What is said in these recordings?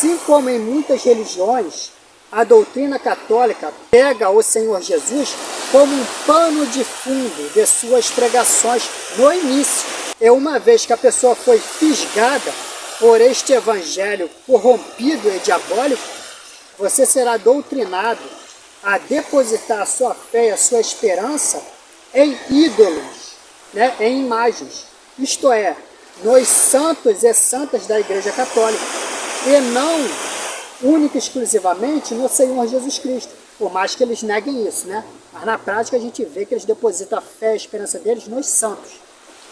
Assim como em muitas religiões, a doutrina católica pega o Senhor Jesus como um pano de fundo de suas pregações no início. E uma vez que a pessoa foi fisgada por este evangelho corrompido e diabólico, você será doutrinado a depositar a sua fé e a sua esperança em ídolos, né, em imagens. Isto é, nos santos e santas da Igreja Católica, e não única e exclusivamente no Senhor Jesus Cristo, por mais que eles neguem isso, né? Mas na prática a gente vê que eles depositam a fé e a esperança deles nos santos,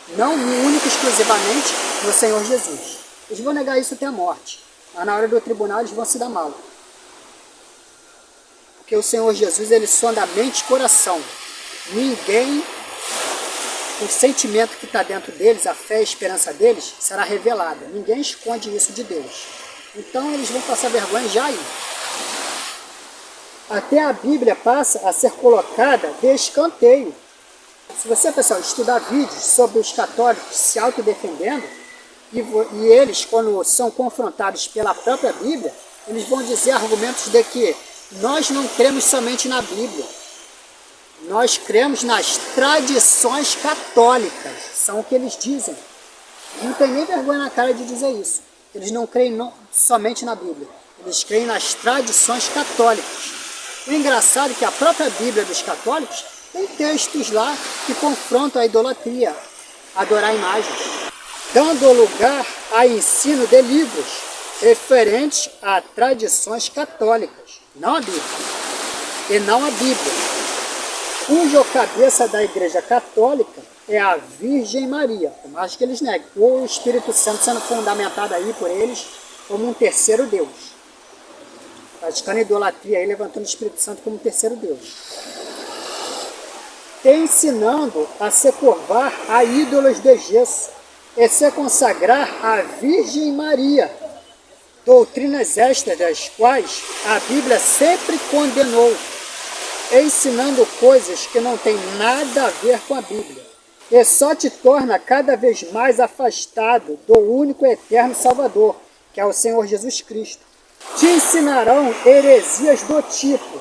não única e exclusivamente no Senhor Jesus. Eles vão negar isso até a morte, mas na hora do tribunal eles vão se dar mal. Porque o Senhor Jesus, ele sonda a mente e coração. Ninguém, o sentimento que está dentro deles, a fé e a esperança deles, será revelada. Ninguém esconde isso de Deus. Então eles vão passar vergonha já aí. Até a Bíblia passa a ser colocada de escanteio. Se você, pessoal, estudar vídeos sobre os católicos se autodefendendo, e eles, quando são confrontados pela própria Bíblia, eles vão dizer argumentos de que nós não cremos somente na Bíblia. Nós cremos nas tradições católicas. São o que eles dizem. Não tem nem vergonha na cara de dizer isso. Eles não creem somente na Bíblia. Eles creem nas tradições católicas. O engraçado é que a própria Bíblia dos católicos tem textos lá que confrontam a idolatria, adorar imagens, dando lugar a ensino de livros referentes a tradições católicas, não a Bíblia, e não a Bíblia, cuja cabeça da Igreja Católica é a Virgem Maria, por mais que eles neguem, ou o Espírito Santo sendo fundamentado aí por eles como um terceiro Deus, praticando idolatria aí, levantando o Espírito Santo como um terceiro Deus, te ensinando a se curvar a ídolos de gesso e se consagrar à Virgem Maria, doutrinas estas das quais a Bíblia sempre condenou, ensinando coisas que não têm nada a ver com a Bíblia, e só te torna cada vez mais afastado do único e eterno Salvador, que é o Senhor Jesus Cristo. Te ensinarão heresias do tipo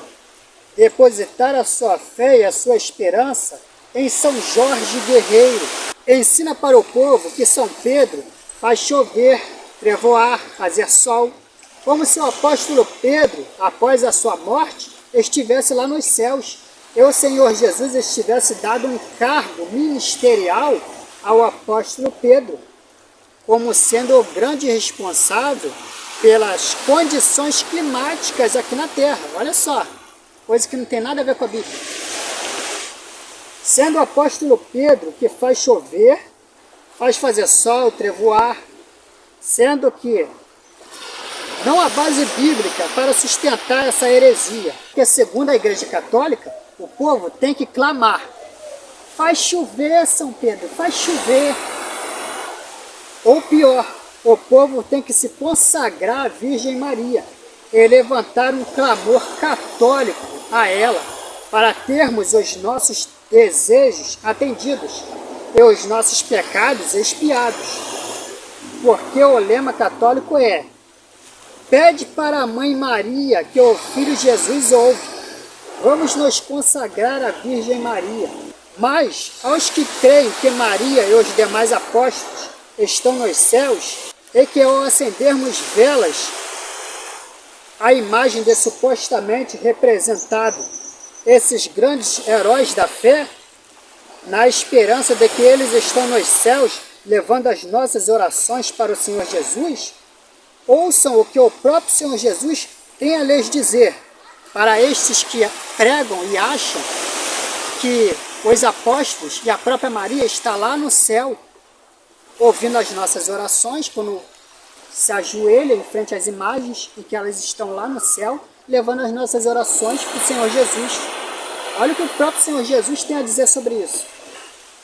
depositar a sua fé e a sua esperança em São Jorge Guerreiro. Ensina para o povo que São Pedro faz chover, trevoar, fazer sol, como se o apóstolo Pedro, após a sua morte, estivesse lá nos céus, e o Senhor Jesus estivesse dado um cargo ministerial ao apóstolo Pedro, como sendo o grande responsável pelas condições climáticas aqui na Terra. Olha só, coisa que não tem nada a ver com a Bíblia. Sendo o apóstolo Pedro que faz chover, faz fazer sol, trevoar, sendo que não há base bíblica para sustentar essa heresia, porque segundo a Igreja Católica, o povo tem que clamar: faz chover, São Pedro, faz chover. Ou pior, o povo tem que se consagrar à Virgem Maria e levantar um clamor católico a ela, para termos os nossos desejos atendidos e os nossos pecados expiados. Porque o lema católico é: pede para a Mãe Maria que o Filho Jesus ouve. Vamos nos consagrar à Virgem Maria. Mas, aos que creem que Maria e os demais apóstolos estão nos céus, e que ao acendermos velas, a imagem de supostamente representado esses grandes heróis da fé, na esperança de que eles estão nos céus, levando as nossas orações para o Senhor Jesus, ouçam o que o próprio Senhor Jesus tem a lhes dizer, para estes que pregam e acham que os apóstolos e a própria Maria está lá no céu, ouvindo as nossas orações, quando se ajoelham em frente às imagens, e que elas estão lá no céu, levando as nossas orações para o Senhor Jesus. Olha o que o próprio Senhor Jesus tem a dizer sobre isso.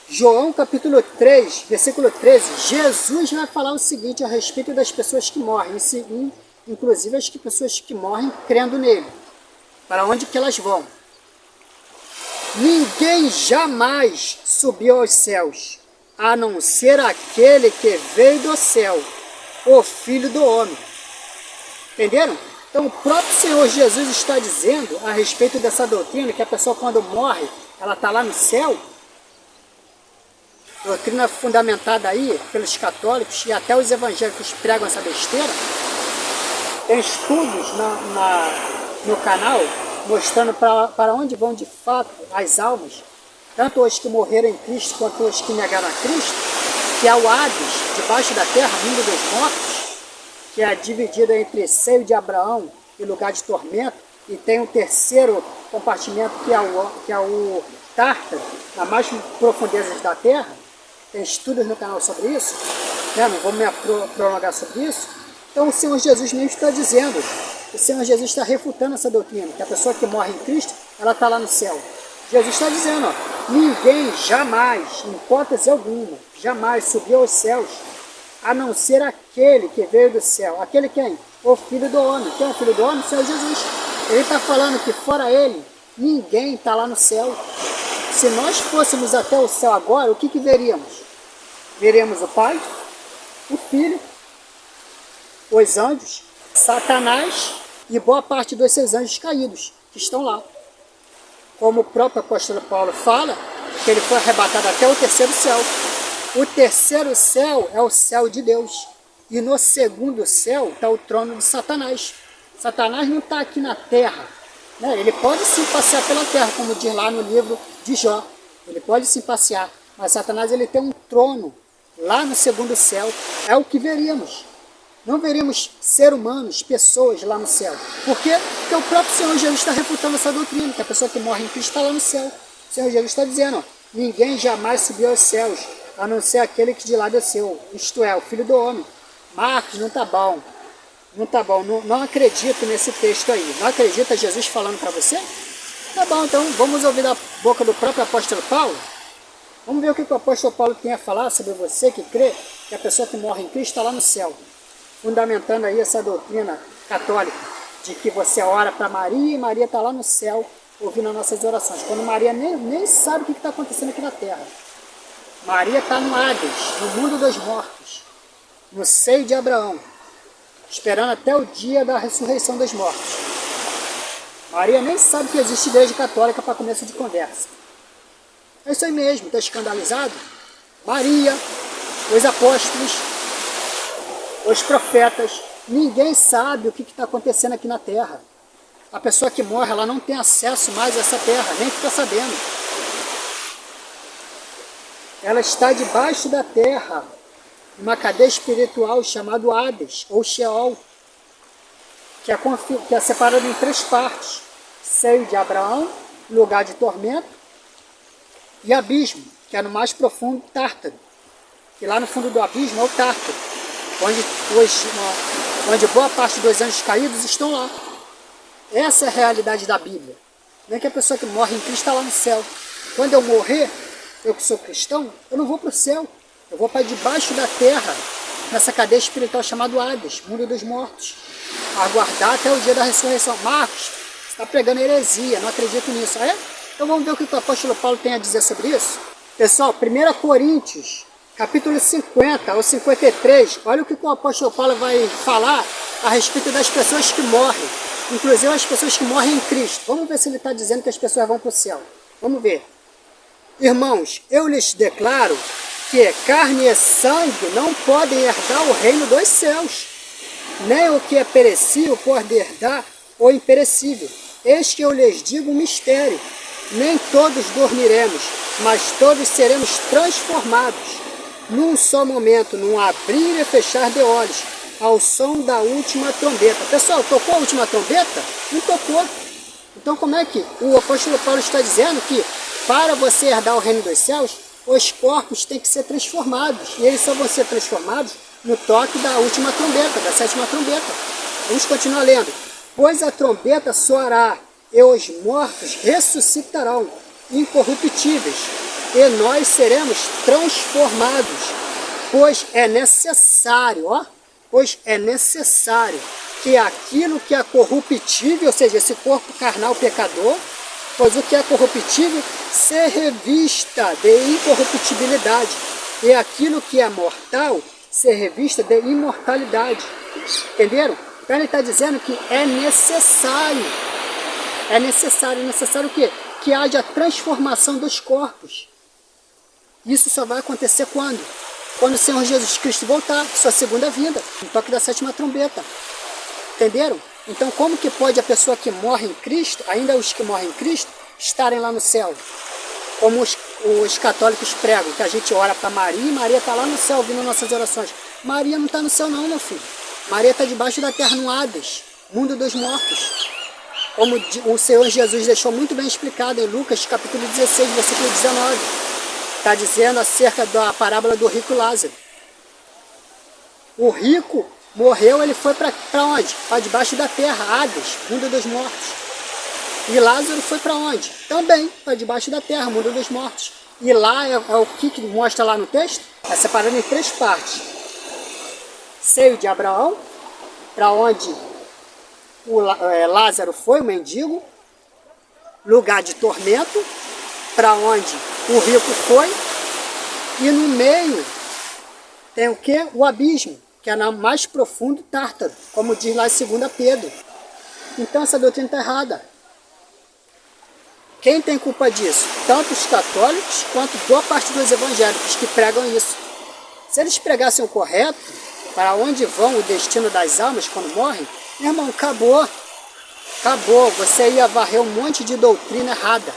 João capítulo 3, versículo 13, Jesus vai falar o seguinte a respeito das pessoas que morrem, inclusive as pessoas que morrem crendo nele. Para onde que elas vão? Ninguém jamais subiu aos céus, a não ser aquele que veio do céu, o Filho do Homem. Entenderam? Então o próprio Senhor Jesus está dizendo a respeito dessa doutrina, que a pessoa quando morre, ela está lá no céu. Doutrina fundamentada aí pelos católicos e até os evangélicos pregam essa besteira. Tem estudos no canal mostrando para onde vão de fato as almas, tanto os que morreram em Cristo quanto os que negaram a Cristo, que é o Hades, debaixo da terra, mundo dos mortos, que é dividido entre seio de Abraão e lugar de tormento, e tem um terceiro compartimento que é o Tártaro, nas mais profundezas da terra. Tem estudos no canal sobre isso, né? Não vou me prolongar sobre isso. Então o Senhor Jesus mesmo está dizendo, o Senhor Jesus está refutando essa doutrina, que a pessoa que morre em Cristo, ela está lá no céu. Jesus está dizendo, ó, ninguém jamais, em hipótese alguma, jamais subiu aos céus, a não ser aquele que veio do céu. Aquele quem? O Filho do Homem. Quem é o Filho do Homem? O Senhor Jesus. Ele está falando que fora ele, ninguém está lá no céu. Se nós fôssemos até o céu agora, o que veríamos? Veríamos o Pai, o Filho, os anjos, Satanás e boa parte dos seus anjos caídos, que estão lá. Como o próprio apóstolo Paulo fala, que ele foi arrebatado até o terceiro céu. O terceiro céu é o céu de Deus. E no segundo céu está o trono de Satanás. Satanás não está aqui na terra, né? Ele pode sim passear pela terra, como diz lá no livro de Jó. Ele pode sim passear, mas Satanás ele tem um trono lá no segundo céu. É o que veríamos. Não veríamos ser humanos, pessoas lá no céu. Por quê? Porque o próprio Senhor Jesus está refutando essa doutrina, que a pessoa que morre em Cristo está lá no céu. O Senhor Jesus está dizendo, ó, ninguém jamais subiu aos céus, a não ser aquele que de lá desceu, isto é, o Filho do Homem. Marcos, não está bom. Não está bom, não acredito nesse texto aí. Não acredita Jesus falando para você? Tá bom, então vamos ouvir da boca do próprio apóstolo Paulo. Vamos ver o que o apóstolo Paulo tem a falar sobre você que crê que a pessoa que morre em Cristo está lá no céu. Fundamentando aí essa doutrina católica, de que você ora para Maria e Maria está lá no céu ouvindo as nossas orações, quando Maria nem sabe o que está acontecendo aqui na terra. Maria está no Hades, no mundo dos mortos, no seio de Abraão, esperando até o dia da ressurreição dos mortos. Maria nem sabe que existe igreja católica para começo de conversa. É isso aí mesmo, está escandalizado? Maria, os apóstolos, os profetas, ninguém sabe o que está acontecendo aqui na terra. A pessoa que morre, ela não tem acesso mais a essa terra, nem fica sabendo. Ela está debaixo da terra, uma cadeia espiritual chamada Hades, ou Sheol, que é separada em três partes. Seio de Abraão, lugar de tormento, e abismo, que é no mais profundo Tártaro. E lá no fundo do abismo é o Tártaro, onde boa parte dos anjos caídos estão lá. Essa é a realidade da Bíblia. Não é que a pessoa que morre em Cristo está lá no céu. Quando eu morrer, eu que sou cristão, eu não vou para o céu. Eu vou para debaixo da terra, nessa cadeia espiritual chamada Hades, mundo dos mortos. Aguardar até o dia da ressurreição. Marcos, você está pregando heresia, não acredito nisso. É? Então vamos ver o que o apóstolo Paulo tem a dizer sobre isso. Pessoal, 1 Coríntios, capítulo 50 ou 53, olha o que o apóstolo Paulo vai falar a respeito das pessoas que morrem, inclusive as pessoas que morrem em Cristo. Vamos ver se ele está dizendo que as pessoas vão para o céu. Vamos ver. Irmãos, eu lhes declaro que carne e sangue não podem herdar o reino dos céus, nem o que é perecível pode herdar o imperecível. Eis que eu lhes digo um mistério. Nem todos dormiremos, mas todos seremos transformados num só momento, num abrir e fechar de olhos, ao som da última trombeta. Pessoal, tocou a última trombeta? Não tocou. Então como é que o apóstolo Paulo está dizendo que para você herdar o reino dos céus, os corpos têm que ser transformados, e eles só vão ser transformados no toque da última trombeta, da sétima trombeta. Vamos continuar lendo. Pois a trombeta soará, e os mortos ressuscitarão, incorruptíveis, e nós seremos transformados, pois é necessário, pois é necessário que aquilo que é corruptível, ou seja, esse corpo carnal pecador, pois o que é corruptível se revista de incorruptibilidade, e aquilo que é mortal se revista de imortalidade. Entenderam? Então ele está dizendo que é necessário o quê? Que haja transformação dos corpos. Isso só vai acontecer quando? Quando o Senhor Jesus Cristo voltar, sua segunda vinda, no toque da sétima trombeta. Entenderam? Então como que pode a pessoa que morre em Cristo, ainda os que morrem em Cristo, estarem lá no céu? Como os católicos pregam, que a gente ora para Maria e Maria está lá no céu ouvindo nossas orações. Maria não está no céu não, meu filho. Maria está debaixo da terra no Hades, mundo dos mortos. Como o Senhor Jesus deixou muito bem explicado em Lucas capítulo 16, versículo 19. Está dizendo acerca da parábola do rico Lázaro. O rico morreu, ele foi para onde? Para debaixo da terra, Hades, mundo dos mortos. E Lázaro foi para onde? Também para debaixo da terra, mundo dos mortos. E lá é o que mostra lá no texto? É separado em 3 partes. Seio de Abraão, para onde Lázaro foi, o mendigo. Lugar de tormento, para onde o rico foi. E no meio tem o que? O abismo, que é no mais profundo Tártaro, como diz lá em 2 Pedro. Então essa doutrina está errada. Quem tem culpa disso? Tanto os católicos quanto boa parte dos evangélicos que pregam isso. Se eles pregassem o correto, para onde vão o destino das almas quando morrem, meu irmão, acabou. Acabou. Você ia varrer um monte de doutrina errada.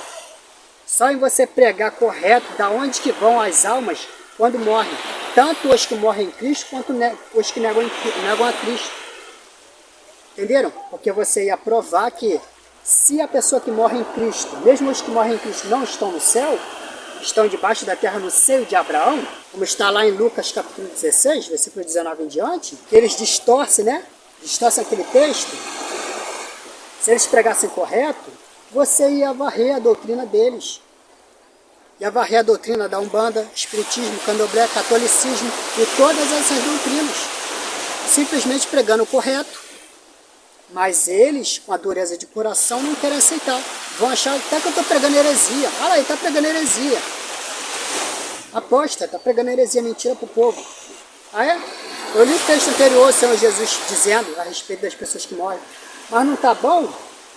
Só em você pregar correto da onde que vão as almas quando morrem. Tanto os que morrem em Cristo quanto os que negam a Cristo. Entenderam? Porque você ia provar que se a pessoa que morre em Cristo, mesmo os que morrem em Cristo não estão no céu, estão debaixo da terra no seio de Abraão, como está lá em Lucas capítulo 16, versículo 19 em diante, que eles distorcem, né? Distorcem aquele texto. Se eles pregassem correto, você ia varrer a doutrina deles. Ia varrer a doutrina da Umbanda, Espiritismo, Candomblé, Catolicismo e todas essas doutrinas. Simplesmente pregando o correto. Mas eles, com a dureza de coração, não querem aceitar. Vão achar até que eu estou pregando heresia. Olha aí, está pregando heresia. Aposta, está pregando heresia, mentira para o povo. Ah é? Eu li o texto anterior, o Senhor Jesus dizendo a respeito das pessoas que morrem. Mas não está bom?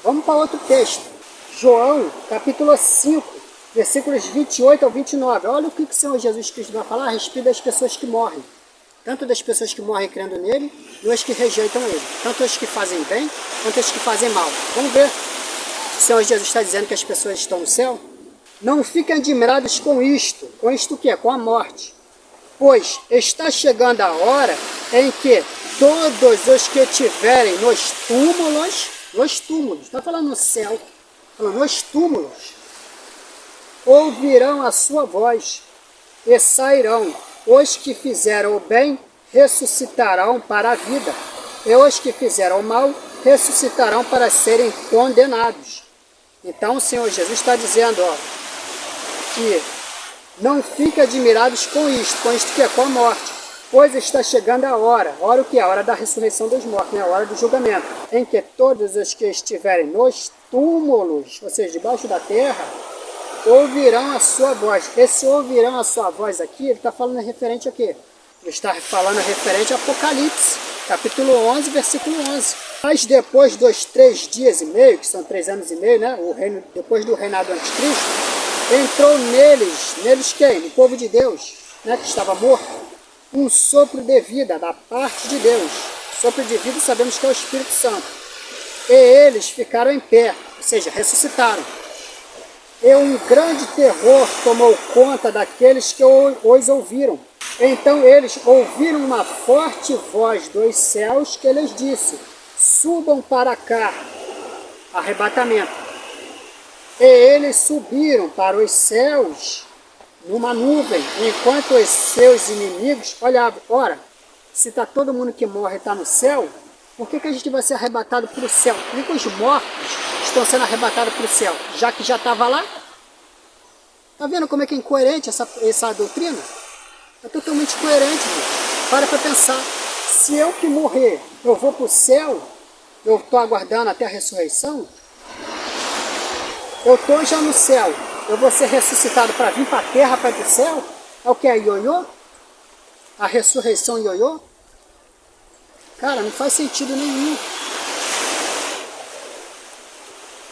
Vamos para outro texto. João, capítulo 5, versículos 28 ao 29. Olha o que o Senhor Jesus Cristo vai falar a respeito das pessoas que morrem. Tanto das pessoas que morrem crendo nele, e os que rejeitam ele. Tanto os que fazem bem, quanto os que fazem mal. Vamos ver. O Senhor Jesus está dizendo que as pessoas estão no céu. Não fiquem admirados com isto. Com isto o quê? Com a morte. Pois está chegando a hora em que todos os que estiverem nos túmulos, está falando no céu, falando nos túmulos, ouvirão a sua voz e sairão. Os que fizeram o bem ressuscitarão para a vida, e os que fizeram o mal ressuscitarão para serem condenados. Então o Senhor Jesus está dizendo, ó, que não fiquem admirados com isto que é com a morte, pois está chegando a hora o que é? A hora da ressurreição dos mortos, né? A hora do julgamento, em que todos os que estiverem nos túmulos, ou seja, debaixo da terra, ouvirão a sua voz. Esse ouvirão a sua voz aqui, ele está falando referente a quê? Ele está falando referente a Apocalipse, capítulo 11, versículo 11. Mas depois dos 3 dias e meio, que são 3 anos e meio, né? Depois do reinado do anticristo, entrou neles quem? No povo de Deus, né? Que estava morto, um sopro de vida da parte de Deus. Sopro de vida sabemos que é o Espírito Santo. E eles ficaram em pé, ou seja, ressuscitaram. E um grande terror tomou conta daqueles que os ouviram. Então eles ouviram uma forte voz dos céus que lhes disse: subam para cá. Arrebatamento. E eles subiram para os céus numa nuvem, enquanto os seus inimigos olhavam. Ora, se está todo mundo que morre está no céu, por que a gente vai ser arrebatado para o céu? Por que os mortos estão sendo arrebatados para o céu? Já que já estava lá? Está vendo como é que é incoerente essa doutrina? É totalmente coerente, gente. Para pensar. Se eu que morrer, eu vou para o céu, eu estou aguardando até a ressurreição, eu estou já no céu, eu vou ser ressuscitado para vir para a terra, para ir para o céu? É o que é ioiô? A ressurreição ioiô? Cara, não faz sentido nenhum.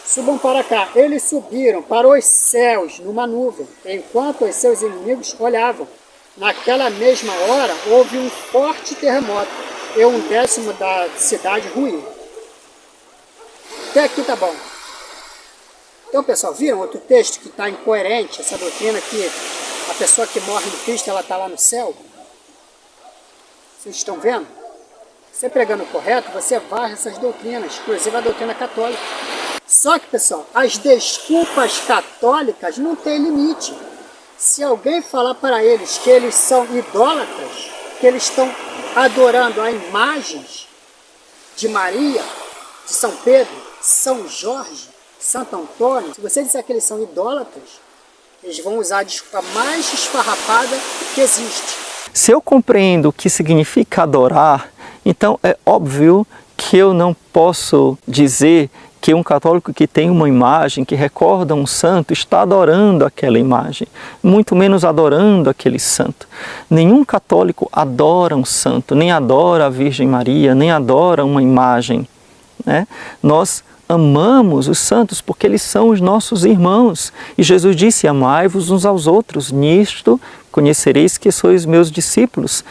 Subam para cá. Eles subiram para os céus numa nuvem, enquanto os seus inimigos olhavam. Naquela mesma hora, houve um forte terremoto e 1/10 da cidade ruiu. Até aqui tá bom. Então, pessoal, viram outro texto que está incoerente, essa doutrina que a pessoa que morre em Cristo, ela está lá no céu? Vocês estão vendo? Você pregando correto, você varre essas doutrinas, inclusive a doutrina católica. Só que, pessoal, as desculpas católicas não têm limite. Se alguém falar para eles que eles são idólatras, que eles estão adorando a imagens de Maria, de São Pedro, São Jorge, Santo Antônio, se você disser que eles são idólatras, eles vão usar a desculpa mais esfarrapada que existe. Se eu compreendo o que significa adorar, então é óbvio que eu não posso dizer que um católico que tem uma imagem, que recorda um santo, está adorando aquela imagem, muito menos adorando aquele santo. Nenhum católico adora um santo, nem adora a Virgem Maria, nem adora uma imagem, né? Nós amamos os santos porque eles são os nossos irmãos. E Jesus disse, amai-vos uns aos outros, nisto conhecereis que sois meus discípulos.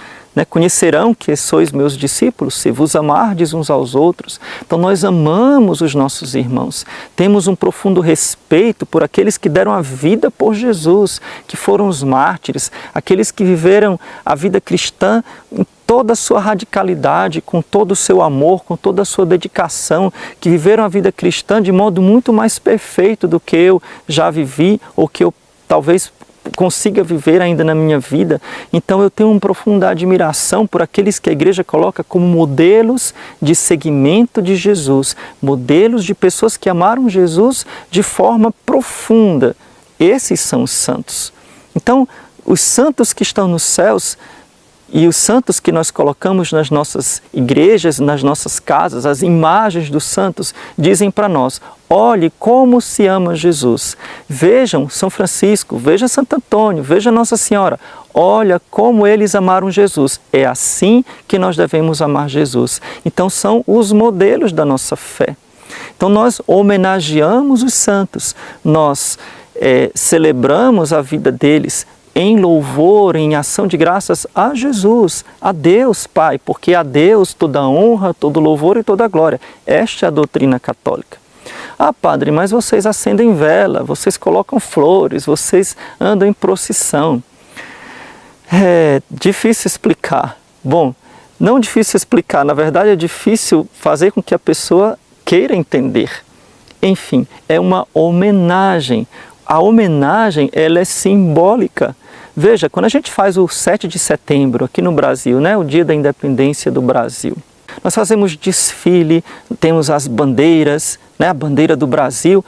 Conhecerão que sois meus discípulos, se vos amardes uns aos outros. Então nós amamos os nossos irmãos, temos um profundo respeito por aqueles que deram a vida por Jesus, que foram os mártires, aqueles que viveram a vida cristã em toda a sua radicalidade, com todo o seu amor, com toda a sua dedicação, que viveram a vida cristã de modo muito mais perfeito do que eu já vivi, ou que eu talvez consiga viver ainda na minha vida. Então eu tenho uma profunda admiração por aqueles que a igreja coloca como modelos de seguimento de Jesus, modelos de pessoas que amaram Jesus de forma profunda. Esses são os santos. Então, os santos que estão nos céus e os santos que nós colocamos nas nossas igrejas, nas nossas casas, as imagens dos santos, dizem para nós, olhe como se ama Jesus. Vejam São Francisco, veja Santo Antônio, veja Nossa Senhora. Olha como eles amaram Jesus. É assim que nós devemos amar Jesus. Então são os modelos da nossa fé. Então nós homenageamos os santos, nós celebramos a vida deles, em louvor, em ação de graças a Jesus, a Deus Pai, porque a Deus toda honra, todo louvor e toda glória. Esta é a doutrina católica. Ah, padre, mas vocês acendem vela, vocês colocam flores, vocês andam em procissão. É difícil explicar. Bom, não difícil explicar, na verdade é difícil fazer com que a pessoa queira entender. Enfim, é uma homenagem. A homenagem, ela é simbólica. Veja, quando a gente faz o 7 de setembro aqui no Brasil, né, o dia da independência do Brasil, nós fazemos desfile, temos as bandeiras, né, a bandeira do Brasil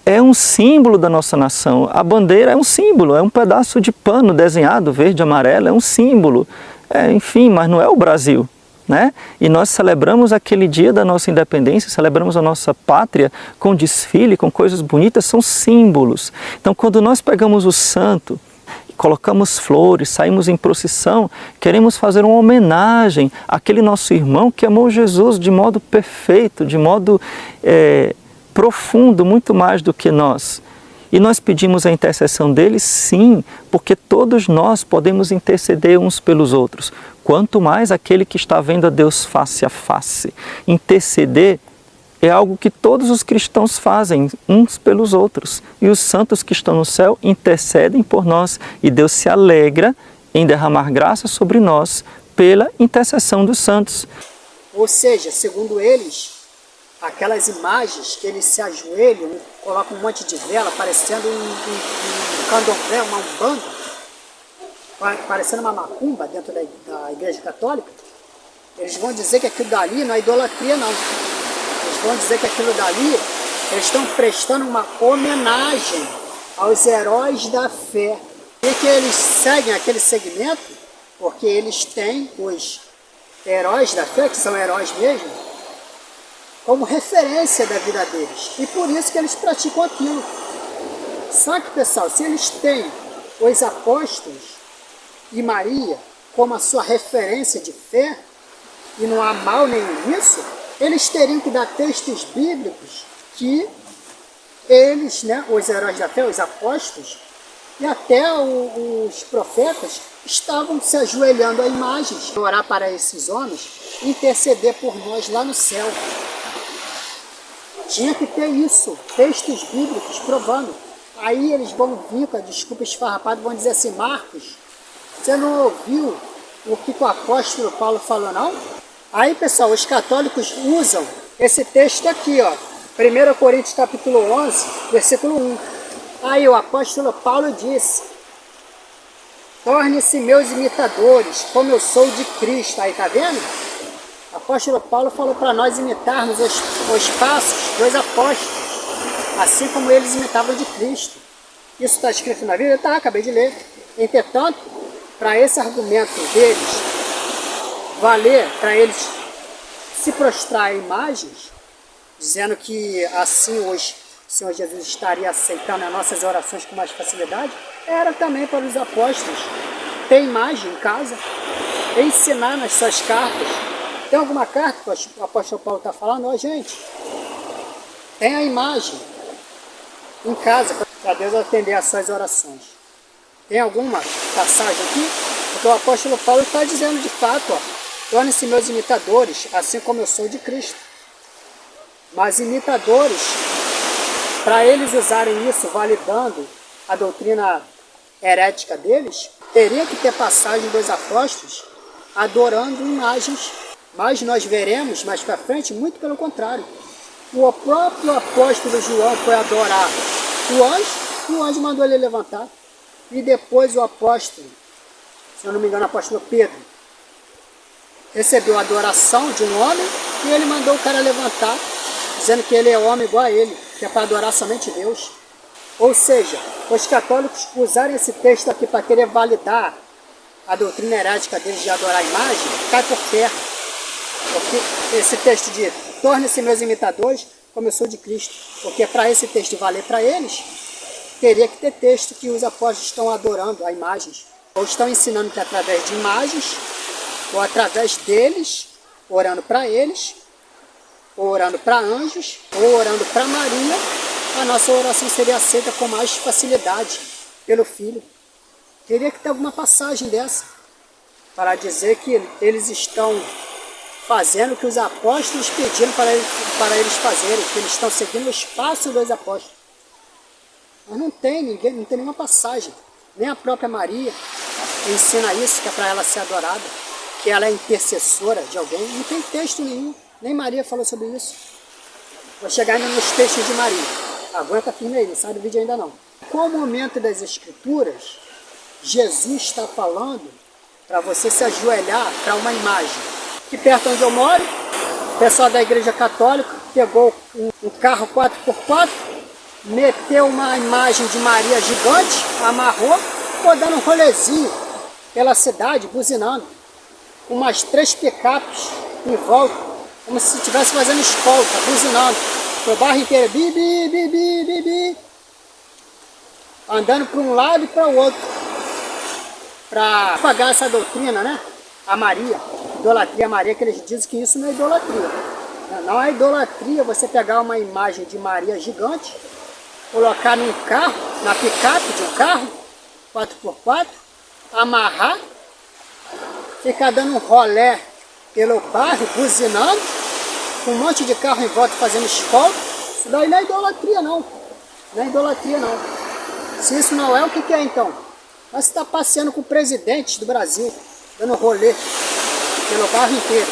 é um símbolo da nossa nação. A bandeira é um símbolo, é um pedaço de pano desenhado, verde e amarelo, é um símbolo. Enfim, mas não é o Brasil. Né? E nós celebramos aquele dia da nossa independência, celebramos a nossa pátria com desfile, com coisas bonitas, são símbolos. Então, quando nós pegamos o santo, colocamos flores, saímos em procissão, queremos fazer uma homenagem àquele nosso irmão que amou Jesus de modo perfeito, de modo profundo, muito mais do que nós. E nós pedimos a intercessão dele, sim, porque todos nós podemos interceder uns pelos outros. Quanto mais aquele que está vendo a Deus face a face. Interceder é algo que todos os cristãos fazem uns pelos outros. E os santos que estão no céu intercedem por nós. E Deus se alegra em derramar graça sobre nós pela intercessão dos santos. Ou seja, segundo eles, aquelas imagens que eles se ajoelham, colocam um monte de vela, parecendo um candomblé, uma umbanda, parecendo uma macumba dentro da igreja católica, eles vão dizer que aquilo dali não é idolatria, não. Eles vão dizer que aquilo dali, eles estão prestando uma homenagem aos heróis da fé. E que eles seguem aquele segmento, porque eles têm os heróis da fé, que são heróis mesmo, como referência da vida deles. E por isso que eles praticam aquilo. Só que, pessoal, se eles têm os apóstolos e Maria como a sua referência de fé, e não há mal nenhum nisso, eles teriam que dar textos bíblicos que eles, né, os heróis da fé, os apóstolos, e até os profetas estavam se ajoelhando a imagens, orar para esses homens, interceder por nós lá no céu. Tinha que ter isso, textos bíblicos provando. Aí eles vão vir com a desculpa esfarrapada, vão dizer assim: Marcos, você não ouviu o que o apóstolo Paulo falou, não? Aí, pessoal, os católicos usam esse texto aqui, ó, 1 Coríntios capítulo 11, versículo 1. Aí o apóstolo Paulo disse: torne-se meus imitadores, como eu sou de Cristo. Aí, tá vendo? O apóstolo Paulo falou para nós imitarmos os passos dos apóstolos, assim como eles imitavam de Cristo. Isso está escrito na Bíblia? Tá, acabei de ler. Entretanto, para esse argumento deles valer, para eles se prostrar a imagens, dizendo que assim hoje o Senhor Jesus estaria aceitando as nossas orações com mais facilidade, era também para os apóstolos ter imagem em casa, ensinar nas suas cartas. Tem alguma carta que o apóstolo Paulo está falando? Ó, gente, tem a imagem em casa para Deus atender as suas orações. Tem alguma passagem aqui? Porque o apóstolo Paulo está dizendo de fato, ó, tornem-se meus imitadores, assim como eu sou de Cristo. Mas imitadores, para eles usarem isso validando a doutrina herética deles, teria que ter passagem dos apóstolos adorando imagens. Mas nós veremos mais para frente, muito pelo contrário. O próprio apóstolo João foi adorar o anjo mandou ele levantar. E depois o apóstolo, se eu não me engano, o apóstolo Pedro, recebeu a adoração de um homem e ele mandou o cara levantar, dizendo que ele é homem igual a ele, que é para adorar somente Deus. Ou seja, os católicos usarem esse texto aqui para querer validar a doutrina herética deles de adorar a imagem, cai por terra. Porque esse texto de torne-se meus imitadores, como eu sou de Cristo. Porque para esse texto valer para eles, teria que ter texto que os apóstolos estão adorando a imagens. Ou estão ensinando que através de imagens, ou através deles, orando para eles, ou orando para anjos, ou orando para Maria, a nossa oração seria aceita com mais facilidade pelo Filho. Teria que ter alguma passagem dessa, para dizer que eles estão fazendo o que os apóstolos pediram para eles fazerem, que eles estão seguindo os passos dos apóstolos. Mas não tem ninguém, não tem nenhuma passagem. Nem a própria Maria ensina isso, que é para ela ser adorada, que ela é intercessora de alguém. Não tem texto nenhum. Nem Maria falou sobre isso. Vou chegar ainda nos textos de Maria. Aguenta firme aí, não sai do vídeo ainda não. Qual momento das Escrituras Jesus está falando para você se ajoelhar para uma imagem? Aqui perto onde eu moro, o pessoal da Igreja Católica pegou um carro 4x4, meteu uma imagem de Maria gigante, amarrou, ficou dando um rolezinho pela cidade, buzinando, com umas 3 picapes em volta, como se estivesse fazendo escolta, buzinando, o bairro inteiro, bi, bi, bi, bi, bi, bi, andando para um lado e para o outro, para pagar essa doutrina, né? A Maria, idolatria a Maria, que eles dizem que isso não é idolatria. Não é idolatria você pegar uma imagem de Maria gigante, colocar num carro, na picape de um carro, 4x4, amarrar, ficar dando um rolé pelo bairro, buzinando, com um monte de carro em volta fazendo escolta. Isso daí não é idolatria não. Não é idolatria não. Se isso não é, o que é então? Mas você está passeando com o presidente do Brasil, dando rolê pelo bairro inteiro,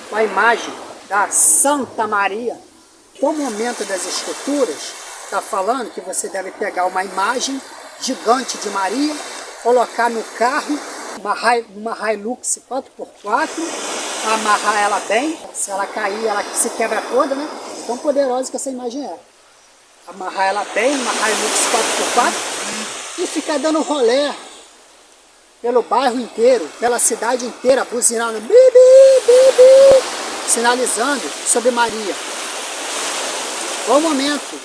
com a imagem da Santa Maria. Qual momento das Escrituras está falando que você deve pegar uma imagem gigante de Maria, colocar no carro, uma Hilux 4x4, amarrar ela bem, se ela cair, ela se quebra toda, né? Tão poderosa que essa imagem é. Amarrar ela bem, uma Hilux 4x4 e ficar dando rolê pelo bairro inteiro, pela cidade inteira, buzinando, bi, bi, bi, bi, sinalizando sobre Maria. Qual o momento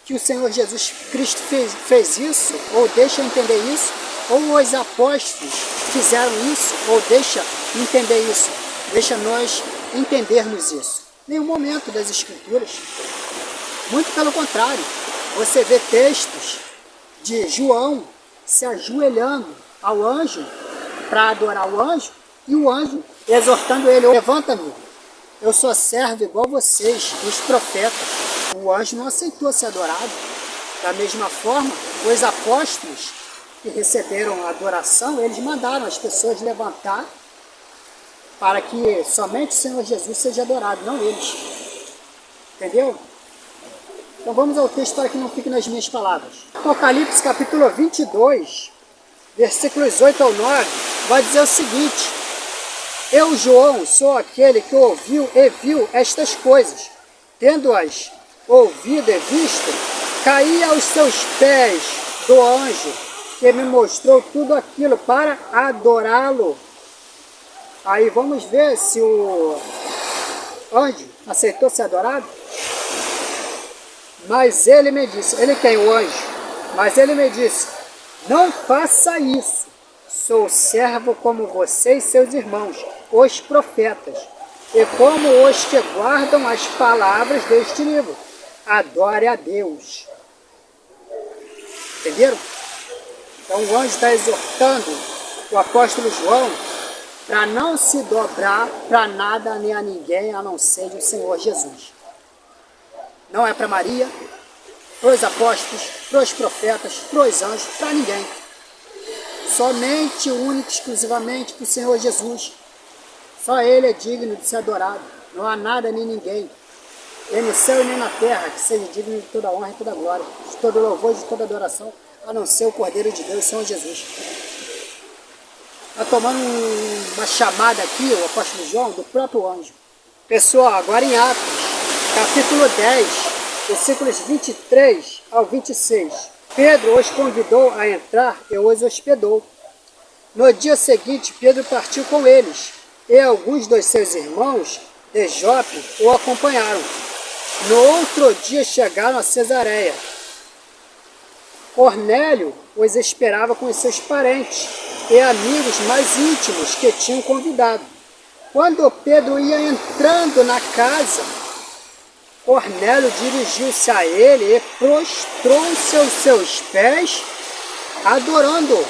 que o Senhor Jesus Cristo fez isso, ou deixa entender isso, ou os apóstolos fizeram isso, ou deixa entender isso? deixa nós entendermos isso. Nenhum momento das Escrituras. Muito pelo contrário, você vê textos de João se ajoelhando ao anjo para adorar o anjo, e o anjo exortando ele: levanta-me, eu sou servo igual vocês, os profetas. O anjo não aceitou ser adorado. Da mesma forma, os apóstolos que receberam a adoração, eles mandaram as pessoas levantar para que somente o Senhor Jesus seja adorado, não eles. Entendeu? Então vamos ao texto para que não fique nas minhas palavras. Apocalipse capítulo 22, versículos 8 ao 9, vai dizer o seguinte: eu, João, sou aquele que ouviu e viu estas coisas. Tendo-as ouvido e visto, caí aos seus pés do anjo, que me mostrou tudo aquilo para adorá-lo. Aí vamos ver se o anjo aceitou ser adorado. Mas ele me disse, ele quem? O anjo. Mas ele me disse: não faça isso. Sou servo como você e seus irmãos, os profetas, e como os que guardam as palavras deste livro. Adore a Deus. Entenderam? Então o anjo está exortando o apóstolo João para não se dobrar para nada nem a ninguém, a não ser o Senhor Jesus. Não é para Maria, para os apóstolos, para os profetas, para os anjos, para ninguém. Somente, único, exclusivamente para o Senhor Jesus. Só Ele é digno de ser adorado. Não há nada nem ninguém, nem no céu nem na terra, que seja digno de toda honra e toda glória, de todo louvor e de toda adoração, a não ser o Cordeiro de Deus, Senhor Jesus. Está tomando uma chamada aqui, o apóstolo João, do próprio anjo. Pessoal, agora em Atos, capítulo 10, versículos 23 ao 26. Pedro os convidou a entrar e os hospedou. No dia seguinte, Pedro partiu com eles, e alguns dos seus irmãos de Jope o acompanharam. No outro dia chegaram a Cesareia. Cornélio os esperava com os seus parentes e amigos mais íntimos que tinham convidado. Quando Pedro ia entrando na casa, Cornélio dirigiu-se a ele e prostrou-se aos seus pés, adorando-o.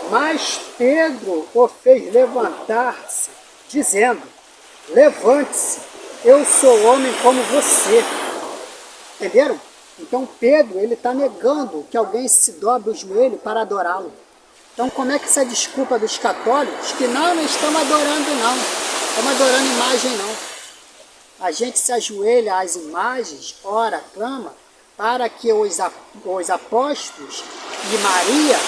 Mas Pedro o fez levantar-se, dizendo: levante-se, eu sou homem como você. Entenderam? Então Pedro, ele está negando que alguém se dobre o joelho para adorá-lo. Então como é que essa desculpa dos católicos, que não estamos adorando não, estamos adorando imagem não. A gente se ajoelha às imagens, ora, clama, para que os apóstolos de Maria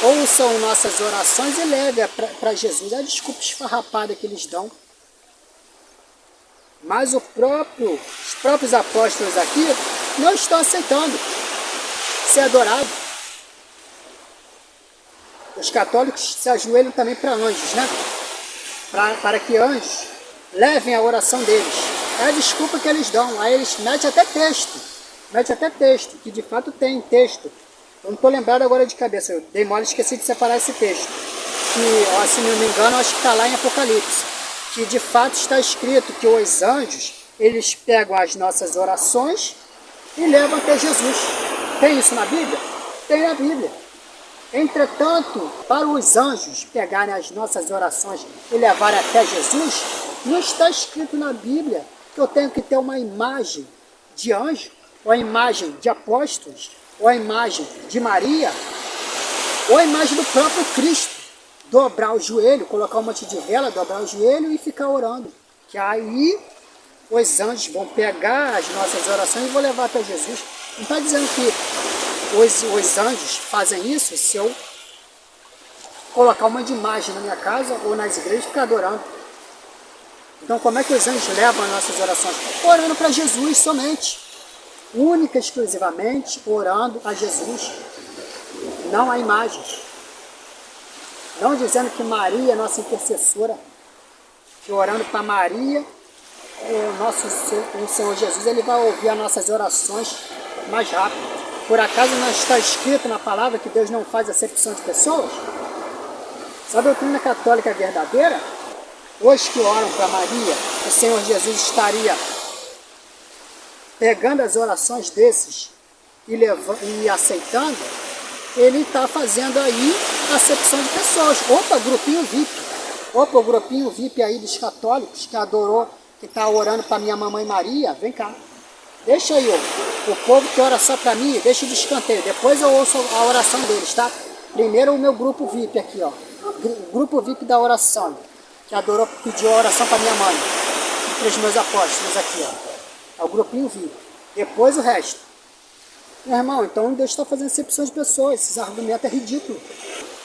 ouçam nossas orações e levem para Jesus. É a desculpa esfarrapada que eles dão. Mas os próprios apóstolos aqui não estão aceitando ser adorado. Os católicos se ajoelham também para anjos, né? Para que anjos levem a oração deles. É a desculpa que eles dão. Aí eles metem até texto, que de fato tem texto. Eu não estou lembrado agora de cabeça, eu dei mole e esqueci de separar esse texto. Que, se não me engano, acho que está lá em Apocalipse. Que de fato está escrito que os anjos, eles pegam as nossas orações e levam até Jesus. Tem isso na Bíblia? Tem na Bíblia. Entretanto, para os anjos pegarem as nossas orações e levarem até Jesus, não está escrito na Bíblia que eu tenho que ter uma imagem de anjo, ou a imagem de apóstolos, ou a imagem de Maria, ou a imagem do próprio Cristo. Dobrar o joelho, colocar um monte de vela, dobrar o joelho e ficar orando. Que aí os anjos vão pegar as nossas orações e vão levar até Jesus. Não está dizendo que os anjos fazem isso se eu colocar uma de imagem na minha casa ou nas igrejas e ficar adorando. Então como é que os anjos levam as nossas orações? Orando para Jesus somente. Única e exclusivamente orando a Jesus. Não a imagens. Não dizendo que Maria é nossa intercessora, que orando para Maria, o Senhor Jesus, ele vai ouvir as nossas orações mais rápido. Por acaso não está escrito na palavra que Deus não faz acepção de pessoas? Se a doutrina católica é verdadeira, os que oram para Maria, o Senhor Jesus estaria pegando as orações desses e aceitando, ele está fazendo aí acepção de pessoas. Opa, grupinho VIP. Opa, o grupinho VIP aí dos católicos que adorou, que está orando para minha mamãe Maria, vem cá. Deixa aí, ó, o povo que ora só para mim, deixa de escanteio. Depois eu ouço a oração deles, tá? Primeiro o meu grupo VIP aqui, ó. O grupo VIP da oração, que adorou, pediu a oração para minha mãe. E para os meus apóstolos aqui, ó. É o grupinho VIP. Depois o resto. Meu irmão, então Deus está fazendo acepção de pessoas. Esses argumentos é ridículo.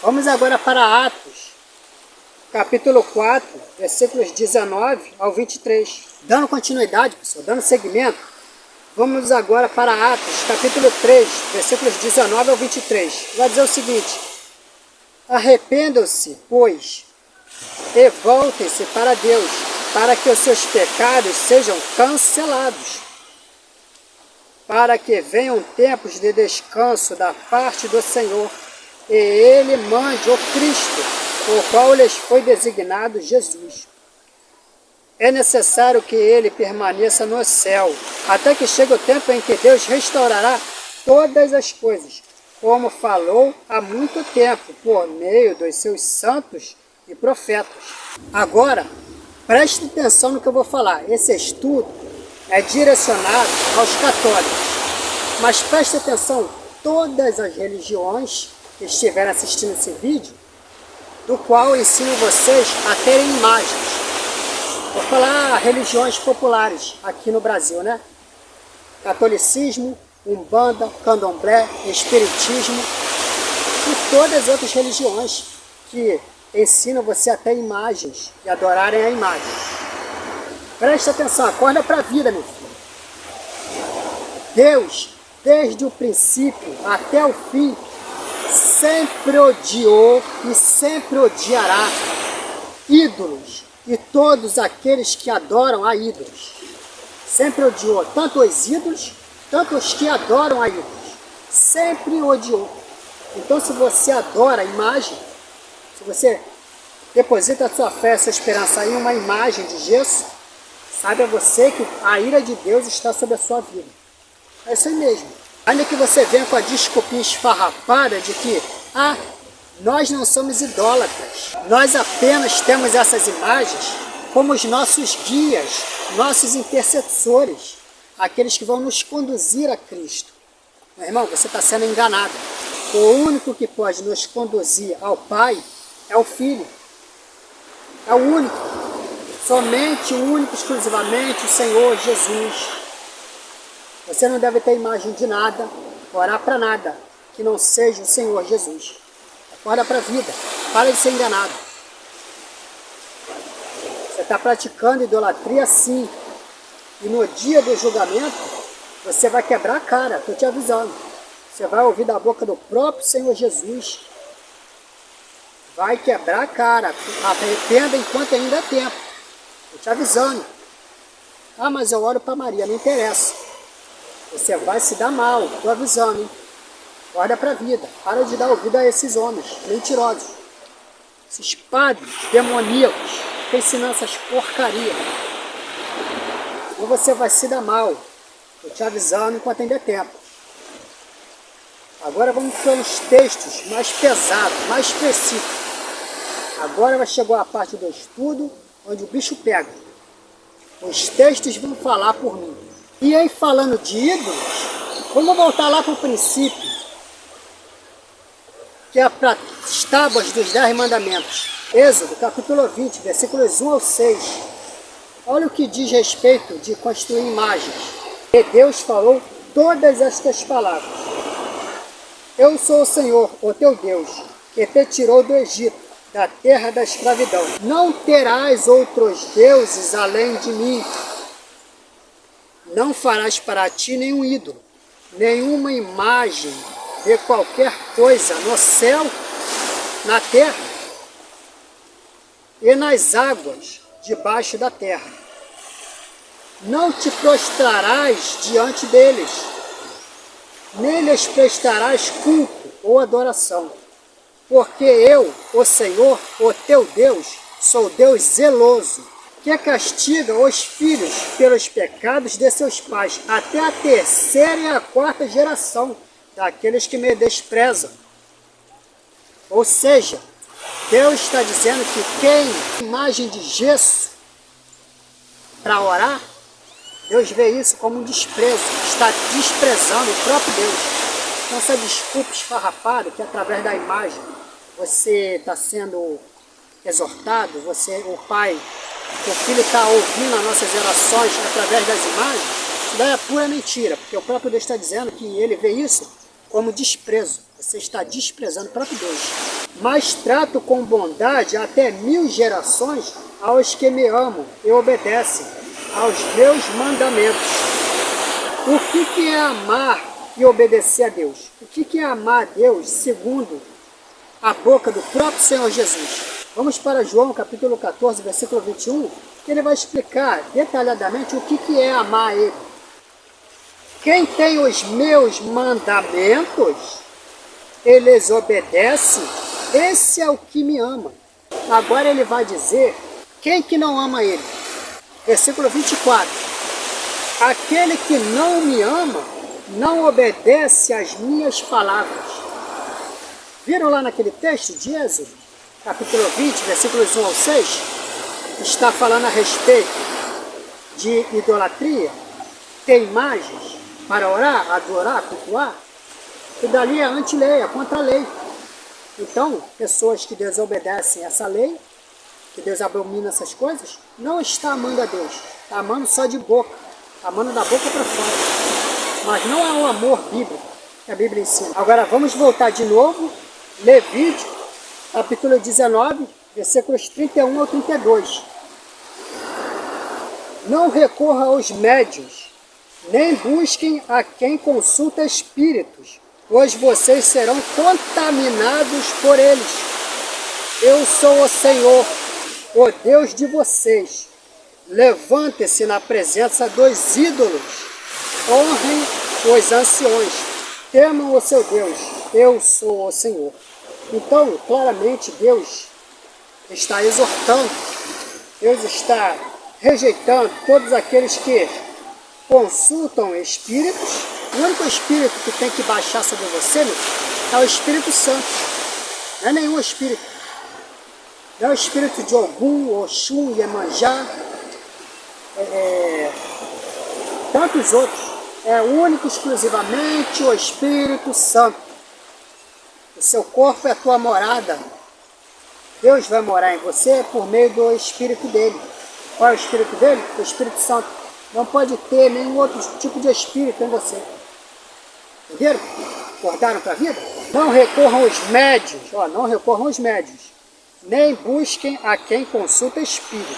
Vamos agora para Atos, capítulo 4, versículos 19 ao 23. Dando continuidade, pessoal, dando seguimento, vamos agora para Atos, capítulo 3, versículos 19 ao 23. Vai dizer o seguinte: arrependam-se, pois, e voltem-se para Deus, para que os seus pecados sejam cancelados, para que venham tempos de descanso da parte do Senhor, e Ele mande o Cristo, o qual lhes foi designado Jesus. É necessário que ele permaneça no céu, até que chegue o tempo em que Deus restaurará todas as coisas, como falou há muito tempo, por meio dos seus santos e profetas. Agora, preste atenção no que eu vou falar. Esse estudo é direcionado aos católicos, mas preste atenção, todas as religiões que estiverem assistindo esse vídeo, do qual eu ensino vocês a terem imagens. Vou falar religiões populares aqui no Brasil, né? Catolicismo, Umbanda, Candomblé, Espiritismo e todas as outras religiões que ensinam você a ter imagens e adorarem a imagem. Preste atenção, acorda para a vida, meu filho. Deus, desde o princípio até o fim, sempre odiou e sempre odiará ídolos e todos aqueles que adoram a ídolos. Sempre odiou tanto os ídolos, tanto os que adoram a ídolos. Sempre odiou. Então, se você adora a imagem, se você deposita a sua fé, a sua esperança em uma imagem de gesso, saiba você que a ira de Deus está sobre a sua vida. É isso aí mesmo. Ainda que você venha com a desculpinha esfarrapada de que nós não somos idólatras, nós apenas temos essas imagens como os nossos guias, nossos intercessores, aqueles que vão nos conduzir a Cristo. Meu irmão, você está sendo enganado. O único que pode nos conduzir ao Pai é o Filho. É o único. Somente, o único, exclusivamente o Senhor Jesus. Você não deve ter imagem de nada, orar para nada, que não seja o Senhor Jesus. Acorda para a vida, para de ser enganado. Você está praticando idolatria sim. E no dia do julgamento, você vai quebrar a cara, estou te avisando. Você vai ouvir da boca do próprio Senhor Jesus. Vai quebrar a cara. Arrependa enquanto ainda é tempo. Estou te avisando. Mas eu oro para Maria, não interessa. Você vai se dar mal, estou avisando, hein? Olha para a vida, para de dar ouvido a esses homens mentirosos, esses padres demoníacos, que ensinam essas porcarias. Ou você vai se dar mal, estou te avisando enquanto ainda é tempo. Agora vamos pelos textos mais pesados, mais específicos. Agora chegou a parte do estudo, onde o bicho pega. Os textos vão falar por mim. E aí, falando de ídolos, vamos voltar lá para o princípio, que é para as tábuas dos 10 mandamentos. Êxodo, capítulo 20, versículos 1 ao 6. Olha o que diz respeito de construir imagens. E Deus falou todas estas palavras. Eu sou o Senhor, o teu Deus, que te tirou do Egito, da terra da escravidão. Não terás outros deuses além de mim. Não farás para ti nenhum ídolo, nenhuma imagem de qualquer coisa no céu, na terra e nas águas debaixo da terra. Não te prostrarás diante deles, nem lhes prestarás culto ou adoração, porque eu, o Senhor, o teu Deus, Sou Deus zeloso, que castiga os filhos pelos pecados de seus pais, até a terceira e a quarta geração daqueles que me desprezam. Ou seja, Deus está dizendo que quem imagem de gesso para orar, Deus vê isso como um desprezo, está desprezando o próprio Deus. Então essa desculpa esfarrapada que através da imagem você está sendo exortado, o pai, o filho está ouvindo as nossas orações através das imagens, isso daí é pura mentira, porque o próprio Deus está dizendo que ele vê isso como desprezo. Você está desprezando o próprio Deus. Mas trato com bondade até 1000 gerações aos que me amam e obedecem aos meus mandamentos. O que é amar e obedecer a Deus? O que é amar a Deus segundo a boca do próprio Senhor Jesus? Vamos para João capítulo 14, versículo 21, que ele vai explicar detalhadamente o que é amar a Ele. Quem tem os meus mandamentos, eles obedecem, esse é o que me ama. Agora ele vai dizer, quem que não ama Ele? Versículo 24. Aquele que não me ama, não obedece às minhas palavras. Viram lá naquele texto de Êxodo, capítulo 20, versículos 1 ao 6? Está falando a respeito de idolatria, ter imagens para orar, adorar, cultuar. E dali é anti-lei, é contra a lei. Então, pessoas que desobedecem essa lei, que Deus abomina essas coisas, não está amando a Deus, está amando só de boca, está amando da boca para fora. Mas não é um amor bíblico que a Bíblia ensina. Agora vamos voltar de novo, Levítico, capítulo 19, versículos 31 ao 32. Não recorra aos médiuns, nem busquem a quem consulta espíritos, pois vocês serão contaminados por eles. Eu sou o Senhor, o Deus de vocês. Levante-se na presença dos ídolos, honrem os anciões, temam o seu Deus. Eu sou o Senhor. Então, claramente, Deus está exortando, Deus está rejeitando todos aqueles que consultam espíritos. O único espírito que tem que baixar sobre você, meu filho, é o Espírito Santo. Não é nenhum espírito. Não é o espírito de Ogum, Oxum, Iemanjá, tantos outros. É único, exclusivamente o Espírito Santo. O seu corpo é a tua morada. Deus vai morar em você por meio do Espírito dele. Qual é o Espírito dele? O Espírito Santo. Não pode ter nenhum outro tipo de Espírito em você. Entenderam? Acordaram para a vida? Não recorram aos médios. Não recorram aos médios. Nem busquem a quem consulta espírito,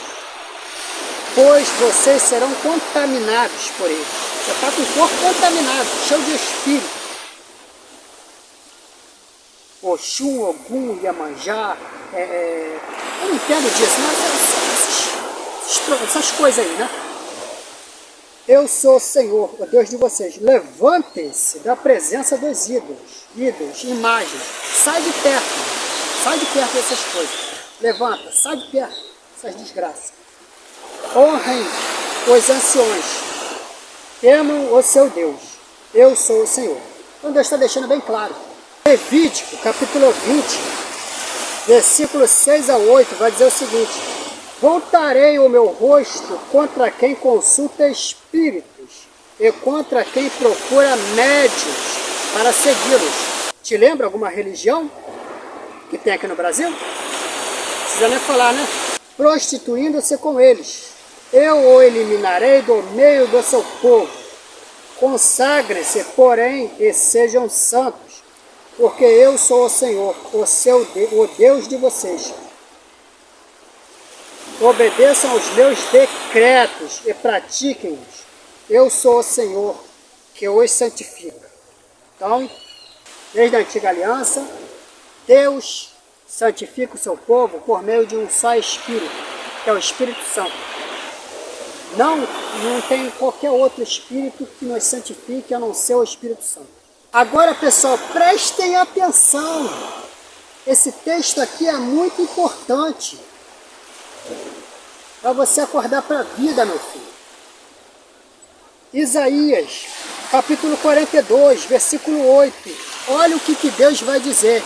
pois vocês serão contaminados por ele. Você está com o corpo contaminado, cheio de espírito. Oxum, Ogum, Iemanjá, eu não entendo disso, mas essas coisas aí, né? Eu sou o Senhor, o Deus de vocês. Levantem-se da presença dos ídolos, imagens. Sai de perto dessas coisas. Levanta, sai de perto dessas desgraças. Honrem os anciões. Temam o seu Deus. Eu sou o Senhor. Então Deus está deixando bem claro. Levítico, capítulo 20, versículo 6 a 8, vai dizer o seguinte: voltarei o meu rosto contra quem consulta espíritos e contra quem procura médios para segui-los. Te lembra alguma religião que tem aqui no Brasil? Não precisa nem falar, né? Prostituindo-se com eles. Eu o eliminarei do meio do seu povo. Consagrem-se, porém, e sejam santos, porque eu sou o Senhor, o Deus de vocês. Obedeçam aos meus decretos e pratiquem-os. Eu sou o Senhor, que os santifica. Então, desde a antiga aliança, Deus santifica o seu povo por meio de um só Espírito, que é o Espírito Santo. Não tem qualquer outro Espírito que nos santifique a não ser o Espírito Santo. Agora, pessoal, prestem atenção. Esse texto aqui é muito importante. para você acordar para a vida, meu filho. Isaías, capítulo 42, versículo 8. Olha o que Deus vai dizer.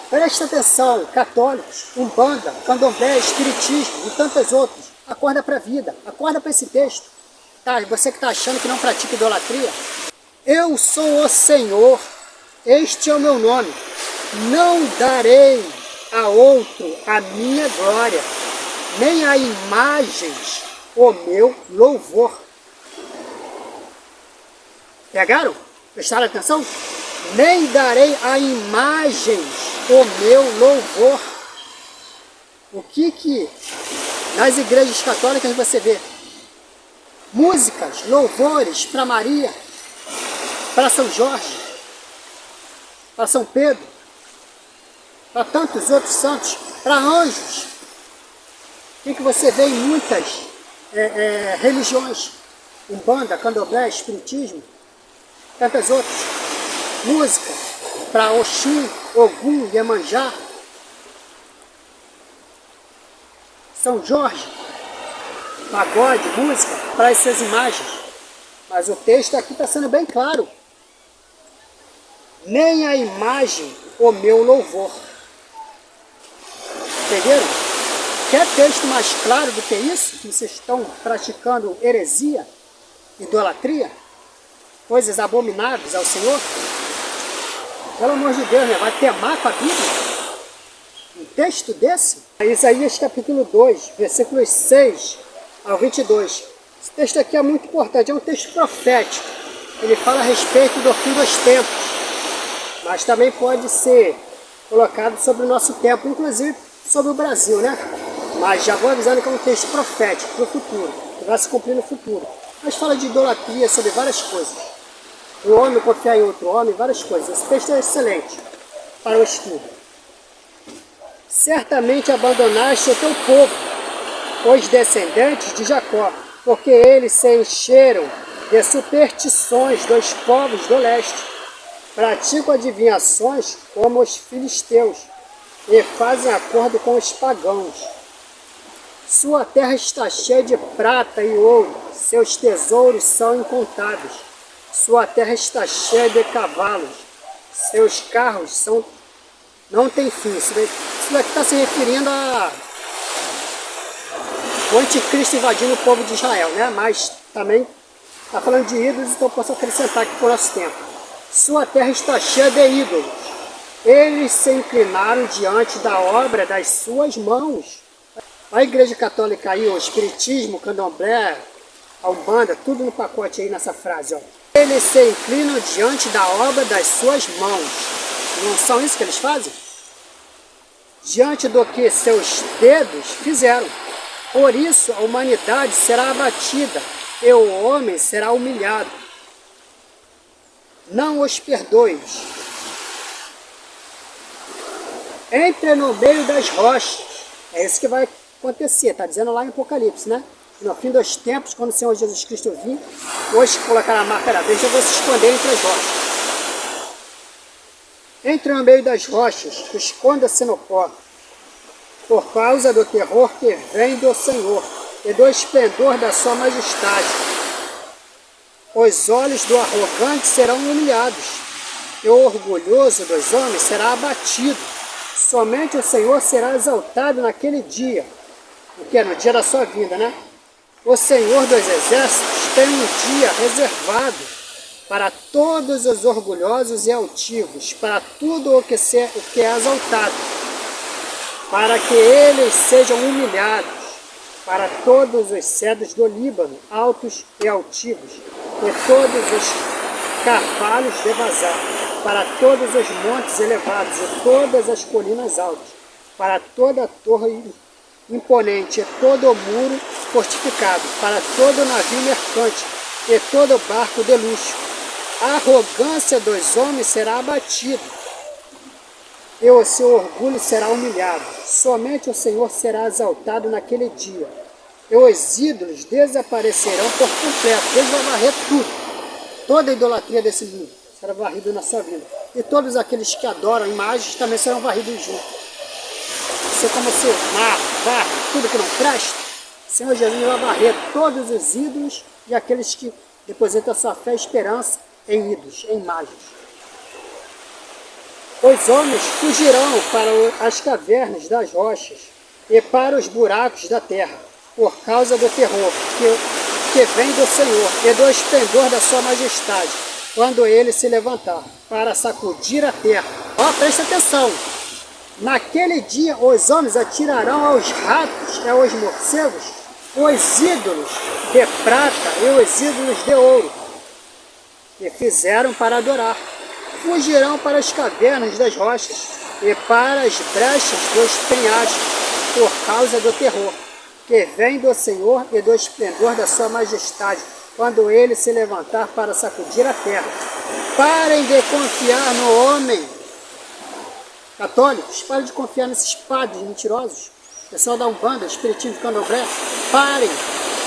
Presta atenção, católicos, umbanda, candomblé, espiritismo e tantos outros. Acorda para a vida, acorda para esse texto. Tá, você que está achando que não pratica idolatria. Eu sou o Senhor, este é o meu nome. Não darei a outro a minha glória, nem a imagens o meu louvor. Pegaram? Prestaram atenção? Nem darei a imagens o meu louvor. O que nas igrejas católicas você vê? Músicas, louvores para Maria, para São Jorge, para São Pedro, para tantos outros santos, para anjos. O que você vê em muitas religiões? Umbanda, candomblé, espiritismo, tantas outras. Música para Oxum, Ogum, Iemanjá, São Jorge, pagode, música para essas imagens. Mas o texto aqui está sendo bem claro. Nem a imagem o meu louvor. Entenderam? Quer texto mais claro do que isso? Que vocês estão praticando heresia, idolatria, coisas abomináveis ao Senhor? Pelo amor de Deus, né? Vai temar com a Bíblia? Um texto desse? Isaías capítulo 2, versículos 6 ao 22. Esse texto aqui é muito importante, é um texto profético. Ele fala a respeito do fim dos tempos, mas também pode ser colocado sobre o nosso tempo, inclusive sobre o Brasil, né? Mas já vou avisando que é um texto profético para o futuro, que vai se cumprir no futuro. Mas fala de idolatria, sobre várias coisas. O homem confiar em outro homem, várias coisas. Esse texto é excelente para o estudo. Certamente abandonaste o teu povo, os descendentes de Jacó, porque eles se encheram de superstições dos povos do leste. Praticam adivinhações como os filisteus e fazem acordo com os pagãos. Sua terra está cheia de prata e ouro, seus tesouros são incontáveis. Sua terra está cheia de cavalos, seus carros não tem fim. Isso daqui está se referindo a o anticristo invadindo o povo de Israel, né? Mas também está falando de ídolos, então eu posso acrescentar aqui para o nosso tempo. Sua terra está cheia de ídolos. Eles se inclinaram diante da obra das suas mãos. A igreja católica aí, o espiritismo, o candomblé, a umbanda, tudo no pacote aí nessa frase, ó. Eles se inclinam diante da obra das suas mãos. Não são isso que eles fazem? Diante do que seus dedos fizeram. Por isso a humanidade será abatida e o homem será humilhado. Não os perdoes. Entre no meio das rochas. É isso que vai acontecer, está dizendo lá em Apocalipse, né? No fim dos tempos, quando o Senhor Jesus Cristo vir, hoje colocar a marca da besta, eu vou se esconder entre as rochas. Entre no meio das rochas, esconda-se no pó, por causa do terror que vem do Senhor e do esplendor da sua majestade. Os olhos do arrogante serão humilhados, e o orgulhoso dos homens será abatido. Somente o Senhor será exaltado naquele dia. O que é? No dia da sua vinda, né? O Senhor dos exércitos tem um dia reservado para todos os orgulhosos e altivos, para tudo o que é exaltado, para que eles sejam humilhados, para todos os cedros do Líbano, altos e altivos, e todos os carvalhos de Bazar, para todos os montes elevados e todas as colinas altas, para toda a torre imponente e todo o muro fortificado, para todo navio mercante e todo barco de luxo. A arrogância dos homens será abatida, e o seu orgulho será humilhado. Somente o Senhor será exaltado naquele dia, e os ídolos desaparecerão por completo. Deus vai varrer tudo, toda a idolatria desse mundo será varrida na sua vida. E todos aqueles que adoram imagens também serão varridos juntos. assim como se varre tudo que não presta, o Senhor Jesus vai varrer todos os ídolos e aqueles que depositam a sua fé e esperança em ídolos, em imagens. Os homens fugirão para as cavernas das rochas e para os buracos da terra, por causa do terror que vem do Senhor e do esplendor da sua majestade, quando ele se levantar para sacudir a terra. Ó, presta atenção! Naquele dia os homens atirarão aos ratos e aos morcegos os ídolos de prata e os ídolos de ouro que fizeram para adorar. Fugirão para as cavernas das rochas e para as brechas dos penhascos, por causa do terror que vem do Senhor e do esplendor da sua majestade, quando ele se levantar para sacudir a terra. Parem de confiar no homem. Católicos, parem de confiar nesses padres mentirosos, pessoal da Umbanda, Espiritismo de Candomblé. Parem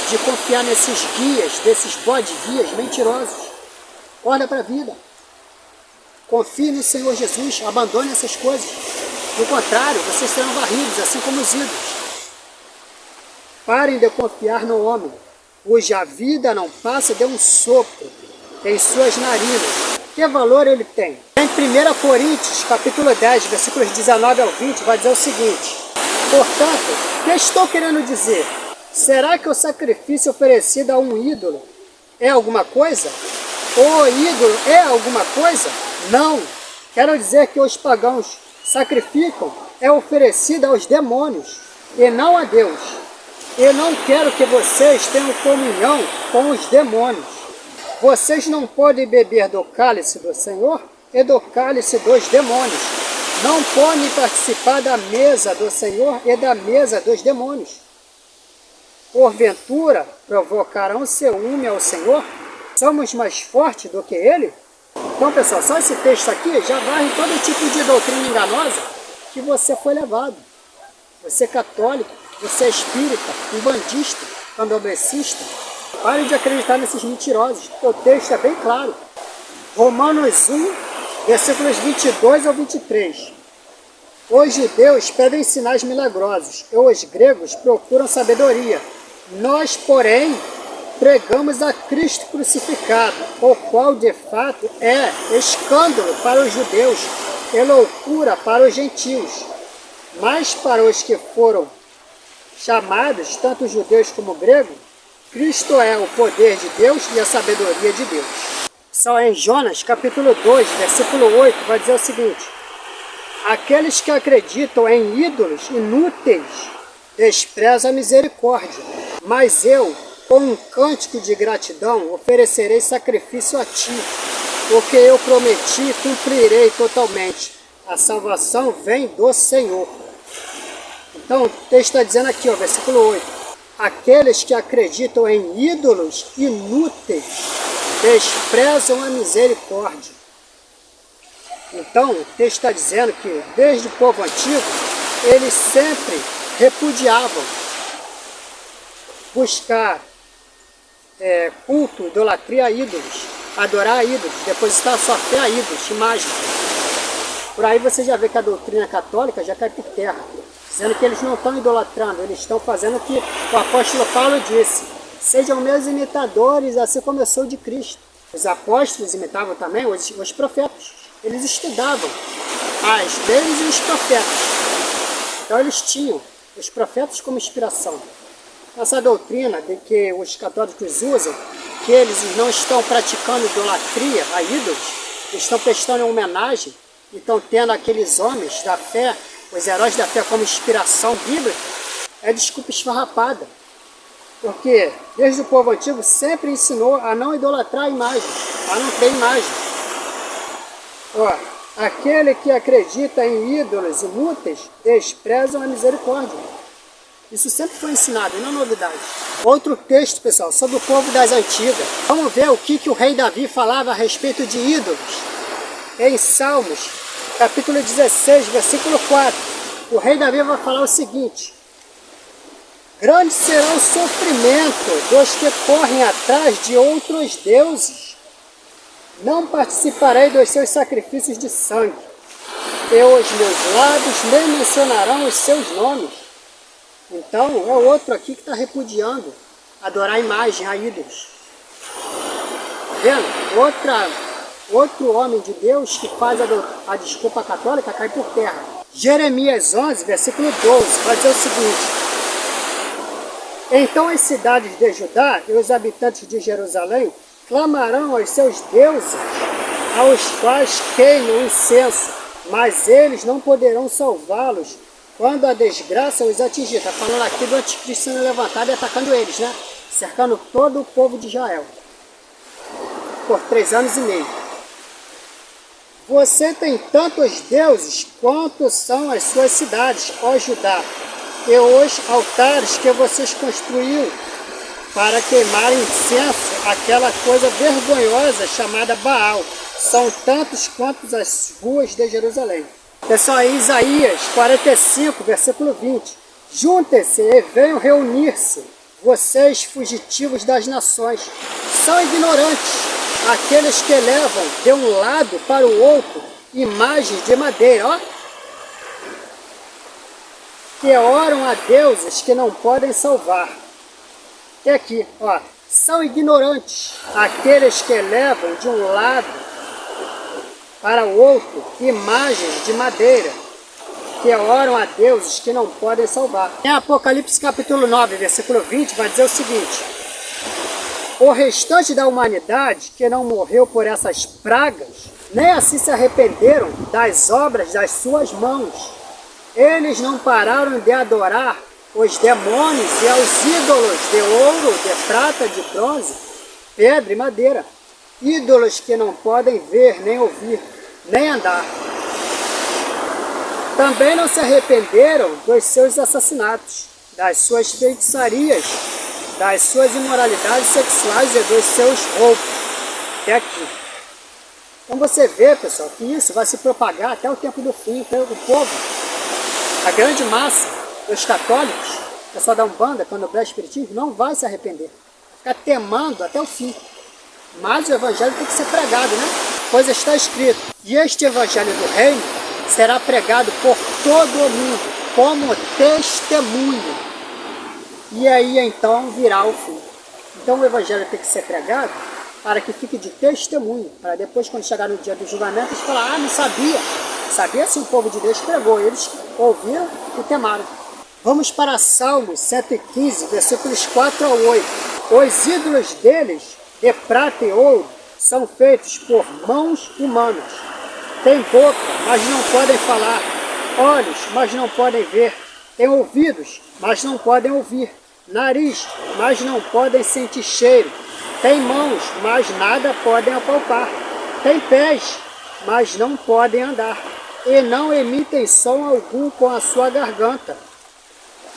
de confiar nesses guias, desses bode-guias mentirosos. Olha para a vida. Confie no Senhor Jesus, abandone essas coisas. Do contrário, vocês serão varridos, assim como os ídolos. Parem de confiar no homem, cuja vida não passa de um sopro em suas narinas. Que valor ele tem? Em 1 Coríntios, capítulo 10, versículos 19 ao 20, vai dizer o seguinte: portanto, o que estou querendo dizer? Será que o sacrifício oferecido a um ídolo é alguma coisa? O ídolo é alguma coisa? Não. Quero dizer que os pagãos sacrificam é oferecido aos demônios e não a Deus. Eu não quero que vocês tenham comunhão com os demônios. Vocês não podem beber do cálice do Senhor e do cálice dos demônios. Não podem participar da mesa do Senhor e da mesa dos demônios. Porventura, provocarão ciúme ao Senhor? Somos mais fortes do que Ele? Então, pessoal, só esse texto aqui já varre todo tipo de doutrina enganosa que você foi levado. Você é católico, você é espírita, umbandista, candomblecista. Pare de acreditar nesses mentirosos, porque o texto é bem claro. Romanos 1, versículos 22 ao 23. Os judeus pedem sinais milagrosos e os gregos procuram sabedoria. Nós, porém, pregamos a Cristo crucificado, o qual de fato é escândalo para os judeus e loucura para os gentios. Mas para os que foram chamados, tanto judeus como gregos, Cristo é o poder de Deus e a sabedoria de Deus. Só em Jonas, capítulo 2, versículo 8, vai dizer o seguinte: aqueles que acreditam em ídolos inúteis desprezam a misericórdia, mas eu, com um cântico de gratidão, oferecerei sacrifício a ti. O que eu prometi, cumprirei totalmente. A salvação vem do Senhor. Então, o texto está dizendo aqui, ó, versículo 8. Aqueles que acreditam em ídolos inúteis desprezam a misericórdia. Então, o texto está dizendo que, desde o povo antigo, eles sempre repudiavam buscar culto, idolatria a ídolos, adorar a ídolos, depositar sua fé a ídolos, imagens. Por aí você já vê que a doutrina católica já cai por terra, dizendo que eles não estão idolatrando, eles estão fazendo o que o apóstolo Paulo disse: sejam meus imitadores, assim como eu sou de Cristo. Os apóstolos imitavam também os profetas, eles estudavam as leis e os profetas, então eles tinham os profetas como inspiração. Essa doutrina de que os católicos usam, que eles não estão praticando idolatria a ídolos, estão prestando homenagem e estão tendo aqueles homens da fé, os heróis da fé como inspiração bíblica, é desculpa esfarrapada. Porque desde o povo antigo sempre ensinou a não idolatrar a imagem, a não ter imagem. Ó, aquele que acredita em ídolos inúteis desprezam a misericórdia. Isso sempre foi ensinado, não é novidade. Outro texto, pessoal, sobre o povo das antigas. Vamos ver o que o rei Davi falava a respeito de ídolos. Em Salmos, capítulo 16, versículo 4. O rei Davi vai falar o seguinte: grande será o sofrimento dos que correm atrás de outros deuses. Não participarei dos seus sacrifícios de sangue. e os meus lábios nem mencionarão os seus nomes. Então é outro aqui que está repudiando adorar a imagem, a ídolos. Tá vendo? Outro homem de Deus que faz a desculpa católica cai por terra. Jeremias 11, versículo 12, vai dizer o seguinte: então as cidades de Judá e os habitantes de Jerusalém clamarão aos seus deuses, aos quais queimam incenso, mas eles não poderão salvá-los quando a desgraça os atingir. Está falando aqui do anticristo sendo levantado e atacando eles, né? Cercando todo o povo de Israel por 3 anos e meio. Você tem tantos deuses quanto são as suas cidades, ó Judá, e os altares que vocês construíram para queimar incenso, aquela coisa vergonhosa chamada Baal, são tantos quanto as ruas de Jerusalém. Pessoal, aí Isaías 45, versículo 20. Juntem-se e venham reunir-se, vocês fugitivos das nações. São ignorantes aqueles que levam de um lado para o outro imagens de madeira, ó, que oram a deuses que não podem salvar. E aqui, ó, são ignorantes aqueles que levam de um lado para o outro imagens de madeira, que oram a deuses que não podem salvar. Em Apocalipse capítulo 9, versículo 20, vai dizer o seguinte: o restante da humanidade que não morreu por essas pragas, nem assim se arrependeram das obras das suas mãos. Eles não pararam de adorar os demônios e aos ídolos de ouro, de prata, de bronze, pedra e madeira. Ídolos que não podem ver, nem ouvir, nem andar. Também não se arrependeram dos seus assassinatos, das suas feitiçarias, das suas imoralidades sexuais e dos seus roubos. Até aqui. Então você vê, pessoal, que isso vai se propagar até o tempo do fim. Então o povo, a grande massa dos católicos, o pessoal da Umbanda, quando o espiritismo, não vai se arrepender. Vai ficar temando até o fim. Mas o evangelho tem que ser pregado, né? Pois está escrito: e este evangelho do reino será pregado por todo o mundo, como testemunho. E aí então virá o fim. Então o evangelho tem que ser pregado para que fique de testemunho, para depois, quando chegar no dia do julgamento, eles falarem: ah, não sabia. Sabia sim, o povo de Deus pregou. Eles ouviram e temaram. Vamos para Salmos 115, versículos 4 ao 8. Os ídolos deles, de prata e ouro, são feitos por mãos humanas. Têm boca, mas não podem falar. Olhos, mas não podem ver. Têm ouvidos, mas não podem ouvir. Nariz, mas não podem sentir cheiro. Têm mãos, mas nada podem apalpar. Têm pés, mas não podem andar. E não emitem som algum com a sua garganta.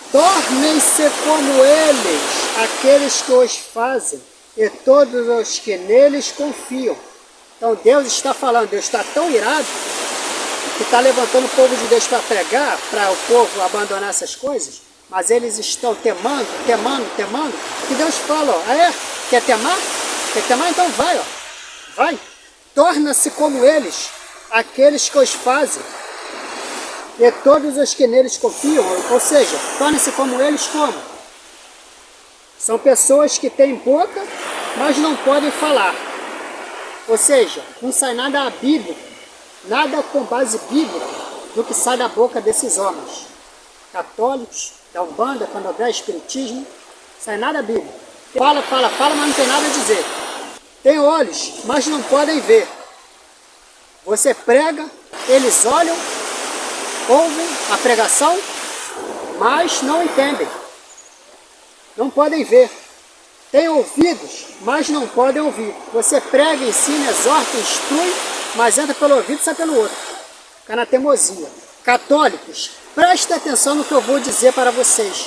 Tornem-se como eles, aqueles que os fazem, e todos os que neles confiam. Então Deus está falando, Deus está tão irado, que está levantando o povo de Deus para pregar, para o povo abandonar essas coisas, mas eles estão temando, que Deus fala, ó, quer temar? Quer temar? Então vai, ó, vai. Torna-se como eles, aqueles que os fazem, e todos os que neles confiam, ou seja, torne-se como eles como? São pessoas que têm boca, mas não podem falar. Ou seja, não sai nada bíblico, nada com base bíblica do que sai da boca desses homens. Católicos, da Umbanda, Candomblé, Espiritismo, sai nada bíblico. Fala, mas não tem nada a dizer. Tem olhos, mas não podem ver. Você prega, eles olham, ouvem a pregação, mas não entendem. Não podem ver. Tem ouvidos, mas não podem ouvir. Você prega, ensina, exorta, instrui, mas entra pelo ouvido e sai pelo outro. Fica na teimosia. Católicos, prestem atenção no que eu vou dizer para vocês.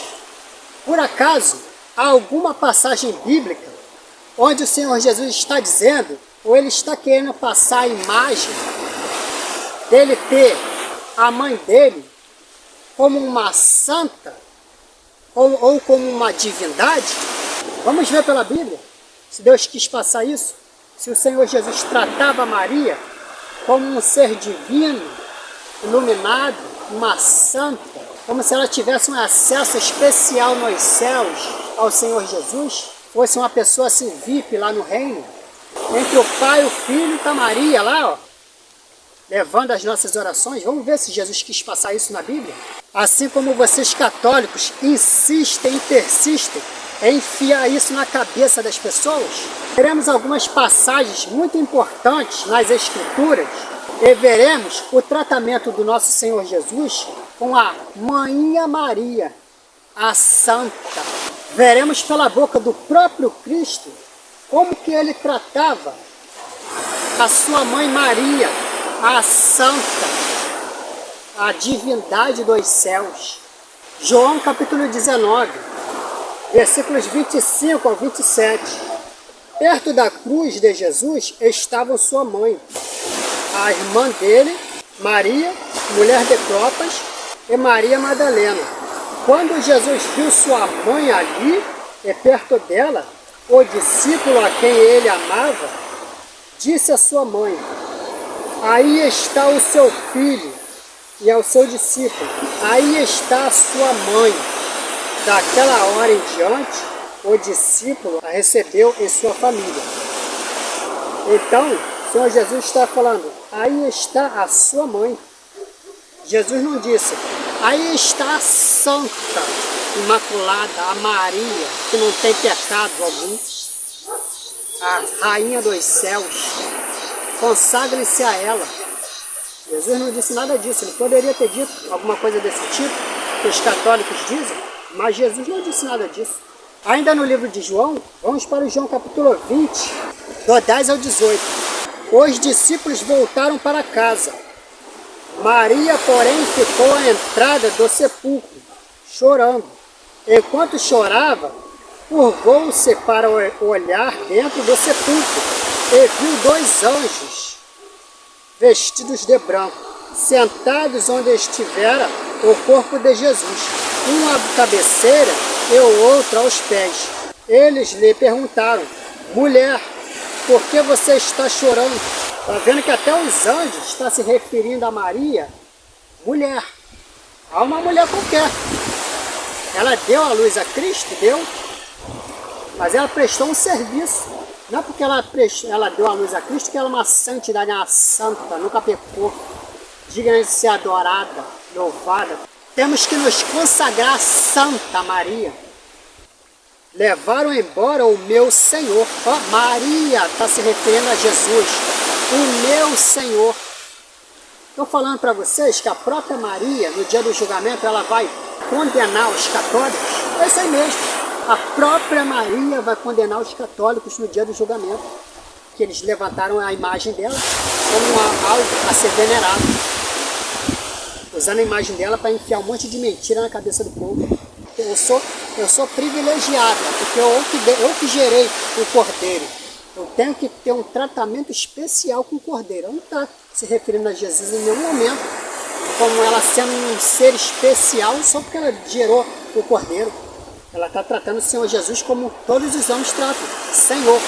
Por acaso, há alguma passagem bíblica onde o Senhor Jesus está dizendo, ou ele está querendo passar a imagem dele ter a mãe dele como uma santa ou como uma divindade? Vamos ver pela Bíblia, se Deus quis passar isso, se o Senhor Jesus tratava Maria como um ser divino, iluminado, uma santa, como se ela tivesse um acesso especial nos céus ao Senhor Jesus, fosse uma pessoa assim VIP lá no reino, entre o Pai, o Filho e tá Maria lá, ó, levando as nossas orações. Vamos ver se Jesus quis passar isso na Bíblia. Assim como vocês católicos insistem e persistem em enfiar isso na cabeça das pessoas, teremos algumas passagens muito importantes nas Escrituras e veremos o tratamento do nosso Senhor Jesus com a Maninha Maria, a Santa. Veremos pela boca do próprio Cristo como que ele tratava a sua mãe Maria, a Santa, a divindade dos céus. João capítulo 19, versículos 25 ao 27. Perto da cruz de Jesus estava sua mãe, a irmã dele, Maria, mulher de Clopas, e Maria Madalena. Quando Jesus viu sua mãe ali e perto dela, o discípulo a quem ele amava, disse à sua mãe: aí está o seu filho. E ao seu discípulo: aí está a sua mãe. Daquela hora em diante, o discípulo a recebeu em sua família. Então, o Senhor Jesus está falando: aí está a sua mãe. Jesus não disse: aí está a Santa, Imaculada, a Maria, que não tem pecado algum, a Rainha dos céus. Consagre-se a ela. Jesus não disse nada disso. Ele poderia ter dito alguma coisa desse tipo, que os católicos dizem, mas Jesus não disse nada disso. Ainda no livro de João, vamos para o João capítulo 20, do 10 ao 18. Os discípulos voltaram para casa. Maria, porém, ficou à entrada do sepulcro, chorando. Enquanto chorava, curvou-se para olhar dentro do sepulcro e viu dois anjos, vestidos de branco, sentados onde estivera o corpo de Jesus, um à cabeceira e o outro aos pés. Eles lhe perguntaram: mulher, por que você está chorando? Está vendo que até os anjos estão se referindo a Maria, mulher, a uma mulher qualquer. Ela deu a luz a Cristo, deu, mas ela prestou um serviço. Não é porque ela deu a luz a Cristo que ela é uma santidade, uma santa, nunca pecou, digna de ser adorada, louvada. Temos que nos consagrar a Santa Maria. Levaram embora o meu Senhor. Ó, Maria está se referindo a Jesus, o meu Senhor. Estou falando para vocês que a própria Maria, no dia do julgamento, ela vai condenar os católicos. É isso aí mesmo. A própria Maria vai condenar os católicos no dia do julgamento, que eles levantaram a imagem dela como algo a ser venerado, usando a imagem dela para enfiar um monte de mentira na cabeça do povo. Eu sou privilegiada, porque eu que gerei o cordeiro. Eu tenho que ter um tratamento especial com o cordeiro. Ela não está se referindo a Jesus em nenhum momento como ela sendo um ser especial só porque ela gerou o cordeiro. Ela está tratando o Senhor Jesus como todos os homens tratam, Senhor.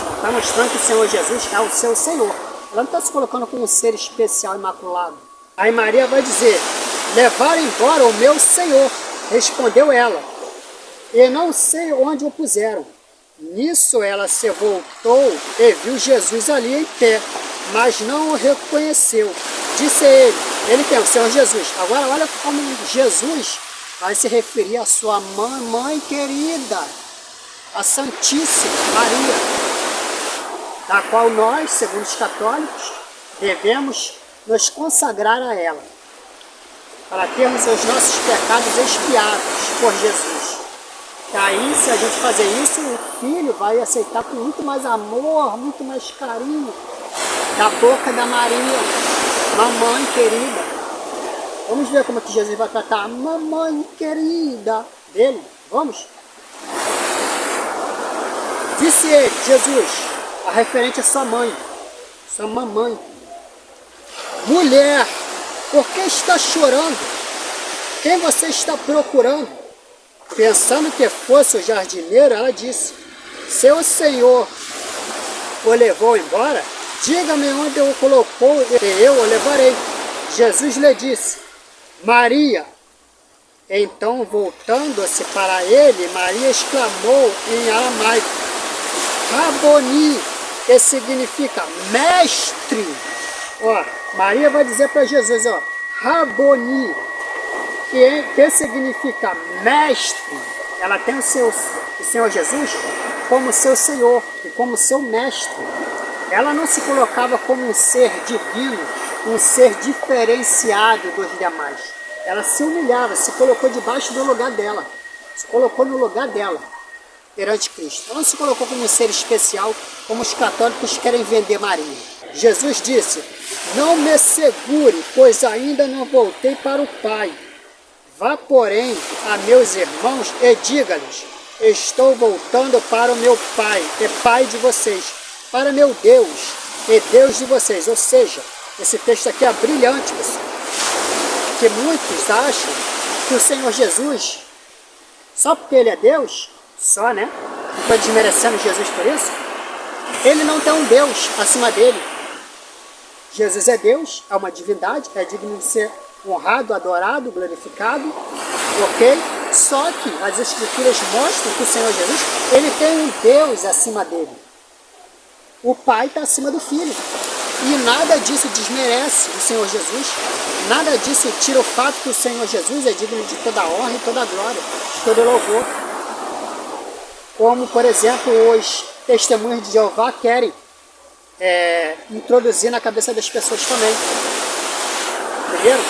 Ela está mostrando que o Senhor Jesus é o seu Senhor. Ela não está se colocando como um ser especial, imaculado. Aí Maria vai dizer: levaram embora o meu Senhor. Respondeu ela: e não sei onde o puseram. Nisso ela se voltou e viu Jesus ali em pé, mas não o reconheceu. Disse ele tem o Senhor Jesus. Agora olha como Jesus vai se referir à sua mãe querida, a Santíssima Maria, da qual nós, segundo os católicos, devemos nos consagrar a ela, para termos os nossos pecados expiados por Jesus. E aí, se a gente fazer isso, o Filho vai aceitar com muito mais amor, muito mais carinho, da boca da Maria, mamãe querida. Vamos ver como é que Jesus vai tratar a mamãe querida dele. Vamos? Disse ele, Jesus, a referente a sua mãe, sua mamãe: mulher, por que está chorando? Quem você está procurando? Pensando que fosse o jardineiro, ela disse: se o Senhor o levou embora, diga-me onde o colocou e eu o levarei. Jesus lhe disse, Maria. Então, voltando-se para ele, Maria exclamou em aramaico, Raboni, que significa mestre. Ó, Maria vai dizer para Jesus, ó, Raboni, que significa mestre. Ela tem o Senhor Jesus como seu Senhor e como seu mestre. Ela não se colocava como um ser divino, um ser diferenciado dos demais. Ela se humilhava, se colocou debaixo do lugar dela. Se colocou no lugar dela, perante Cristo. Ela não se colocou como um ser especial, como os católicos querem vender Maria. Jesus disse, não me segure, pois ainda não voltei para o Pai. Vá, porém, a meus irmãos e diga-lhes, estou voltando para o meu Pai, e Pai de vocês, para meu Deus, e Deus de vocês. Ou seja, esse texto aqui é brilhante, pessoal. Que muitos acham que o Senhor Jesus, só porque Ele é Deus, só, né? Não estou desmerecendo Jesus por isso. Ele não tem um Deus acima dele. Jesus é Deus, é uma divindade, é digno de ser honrado, adorado, glorificado, ok? Só que as Escrituras mostram que o Senhor Jesus, Ele tem um Deus acima dele. O Pai está acima do Filho. E nada disso desmerece o Senhor Jesus, nada disso tira o fato que o Senhor Jesus é digno de toda honra e toda glória, de todo louvor. Como, por exemplo, os testemunhos de Jeová querem introduzir na cabeça das pessoas também. Entenderam?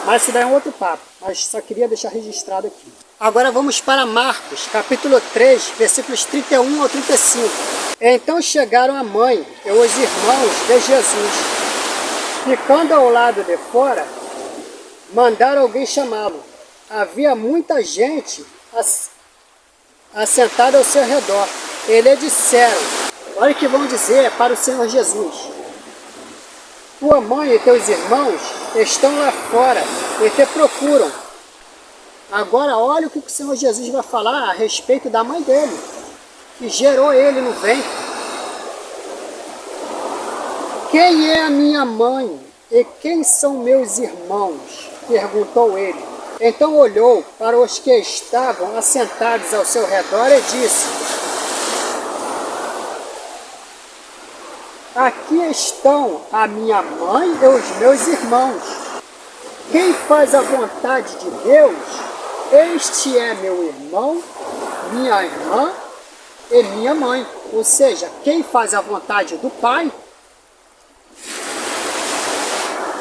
Mas isso daí é um outro papo, mas só queria deixar registrado aqui. Agora vamos para Marcos, capítulo 3, versículos 31 ao 35. Então chegaram a mãe e os irmãos de Jesus. Ficando ao lado de fora, mandaram alguém chamá-lo. Havia muita gente assentada ao seu redor. E lhe disseram, olha o que vão dizer para o Senhor Jesus. Tua mãe e teus irmãos estão lá fora e te procuram. Agora olha o que o Senhor Jesus vai falar a respeito da mãe dele, que gerou ele no ventre. Quem é a minha mãe e quem são meus irmãos? Perguntou ele. Então olhou para os que estavam assentados ao seu redor e disse, aqui estão a minha mãe e os meus irmãos. Quem faz a vontade de Deus, este é meu irmão, minha irmã e minha mãe. Ou seja, quem faz a vontade do Pai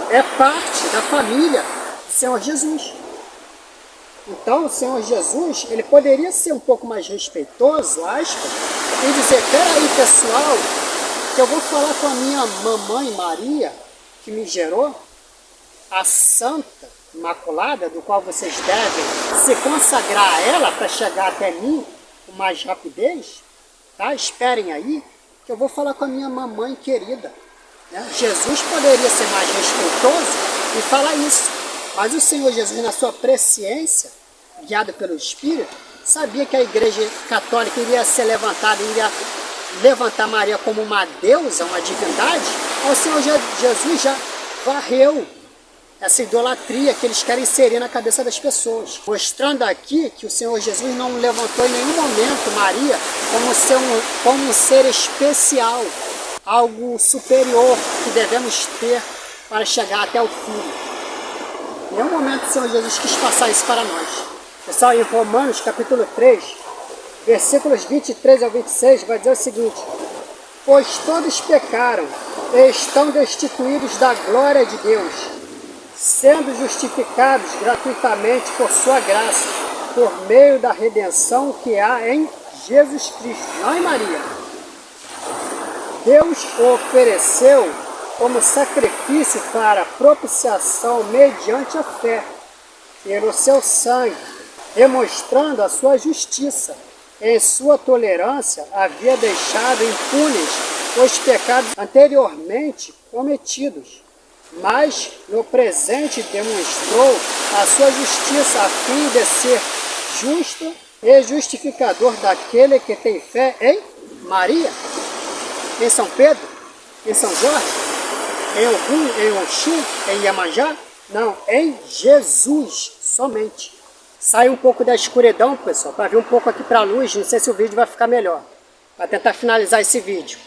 é parte da família do Senhor Jesus. Então o Senhor Jesus, ele poderia ser um pouco mais respeitoso, aspas, e dizer, peraí pessoal, que eu vou falar com a minha mamãe Maria, que me gerou, a Santa Imaculada, do qual vocês devem se consagrar a ela para chegar até mim com mais rapidez, tá? Esperem aí, que eu vou falar com a minha mamãe querida. Né? Jesus poderia ser mais respeitoso e falar isso, mas o Senhor Jesus, na sua presciência, guiado pelo Espírito, sabia que a Igreja Católica iria ser levantada, iria levantar Maria como uma deusa, uma divindade. O Senhor Jesus já varreu essa idolatria que eles querem inserir na cabeça das pessoas. Mostrando aqui que o Senhor Jesus não levantou em nenhum momento Maria como um ser especial, algo superior que devemos ter para chegar até o Filho. Em nenhum momento o Senhor Jesus quis passar isso para nós. Pessoal, em Romanos capítulo 3, versículos 23 ao 26, vai dizer o seguinte, pois todos pecaram e estão destituídos da glória de Deus, sendo justificados gratuitamente por sua graça, por meio da redenção que há em Jesus Cristo, não em Maria. Deus o ofereceu como sacrifício para propiciação mediante a fé, pelo seu sangue, demonstrando a sua justiça. Em sua tolerância havia deixado impunes os pecados anteriormente cometidos, mas no presente demonstrou a sua justiça a fim de ser justo e justificador daquele que tem fé em Maria, em São Pedro, em São Jorge. em Ogum, em Oxum, em Iemanjá? Não, em Jesus somente. Sai um pouco da escuridão, pessoal, para vir um pouco aqui para a luz. Não sei se o vídeo vai ficar melhor, para tentar finalizar esse vídeo.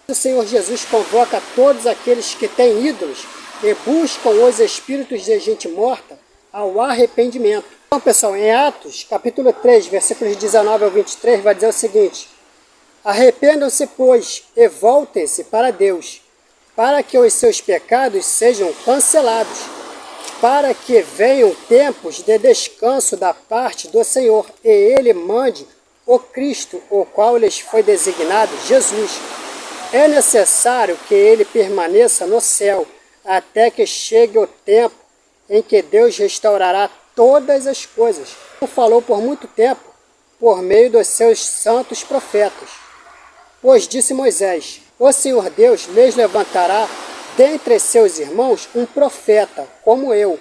O Senhor Jesus convoca todos aqueles que têm ídolos e buscam os espíritos de gente morta ao arrependimento. Então, pessoal, em Atos, capítulo 3, versículos 19 ao 23, vai dizer o seguinte: arrependam-se, pois, e voltem-se para Deus, para que os seus pecados sejam cancelados, para que venham tempos de descanso da parte do Senhor, e Ele mande o Cristo, o qual lhes foi designado, Jesus. É necessário que Ele permaneça no céu, até que chegue o tempo em que Deus restaurará todas as coisas. Ele falou por muito tempo, por meio dos seus santos profetas. Pois disse Moisés: o Senhor Deus lhes levantará dentre seus irmãos um profeta, como eu.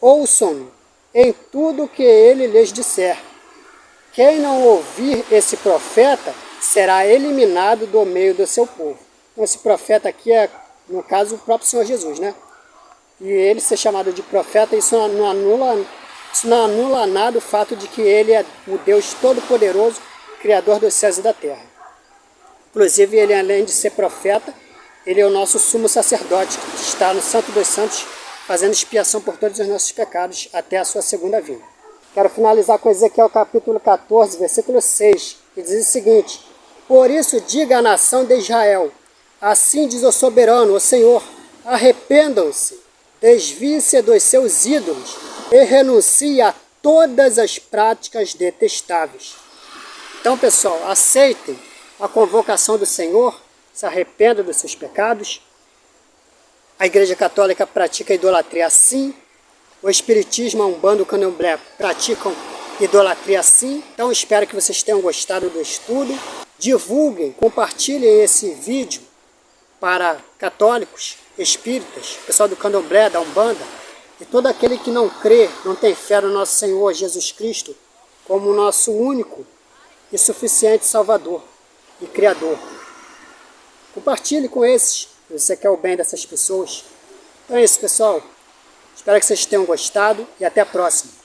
Ouçam-no em tudo o que ele lhes disser. Quem não ouvir esse profeta será eliminado do meio do seu povo. Então, esse profeta aqui é, no caso, o próprio Senhor Jesus, né? E ele ser chamado de profeta, isso não anula nada o fato de que ele é o Deus Todo-Poderoso, Criador dos céus e da terra. Inclusive, ele, além de ser profeta, ele é o nosso sumo sacerdote, que está no Santo dos Santos, fazendo expiação por todos os nossos pecados até a sua segunda vinda. Quero finalizar com Ezequiel capítulo 14, versículo 6, que diz o seguinte: por isso diga à nação de Israel, assim diz o soberano, o Senhor, arrependam-se, desvie-se dos seus ídolos e renuncie a todas as práticas detestáveis. Então, pessoal, aceitem a convocação do Senhor, se arrependam dos seus pecados. A Igreja Católica pratica idolatria sim, o Espiritismo, a Umbanda e o Candomblé praticam idolatria sim. Então espero que vocês tenham gostado do estudo. Divulguem, compartilhem esse vídeo para católicos, espíritas, pessoal do Candomblé, da Umbanda, e todo aquele que não crê, não tem fé no nosso Senhor Jesus Cristo como nosso único e suficiente Salvador e Criador. Compartilhe com esses, se você quer o bem dessas pessoas. Então é isso, pessoal. Espero que vocês tenham gostado e até a próxima.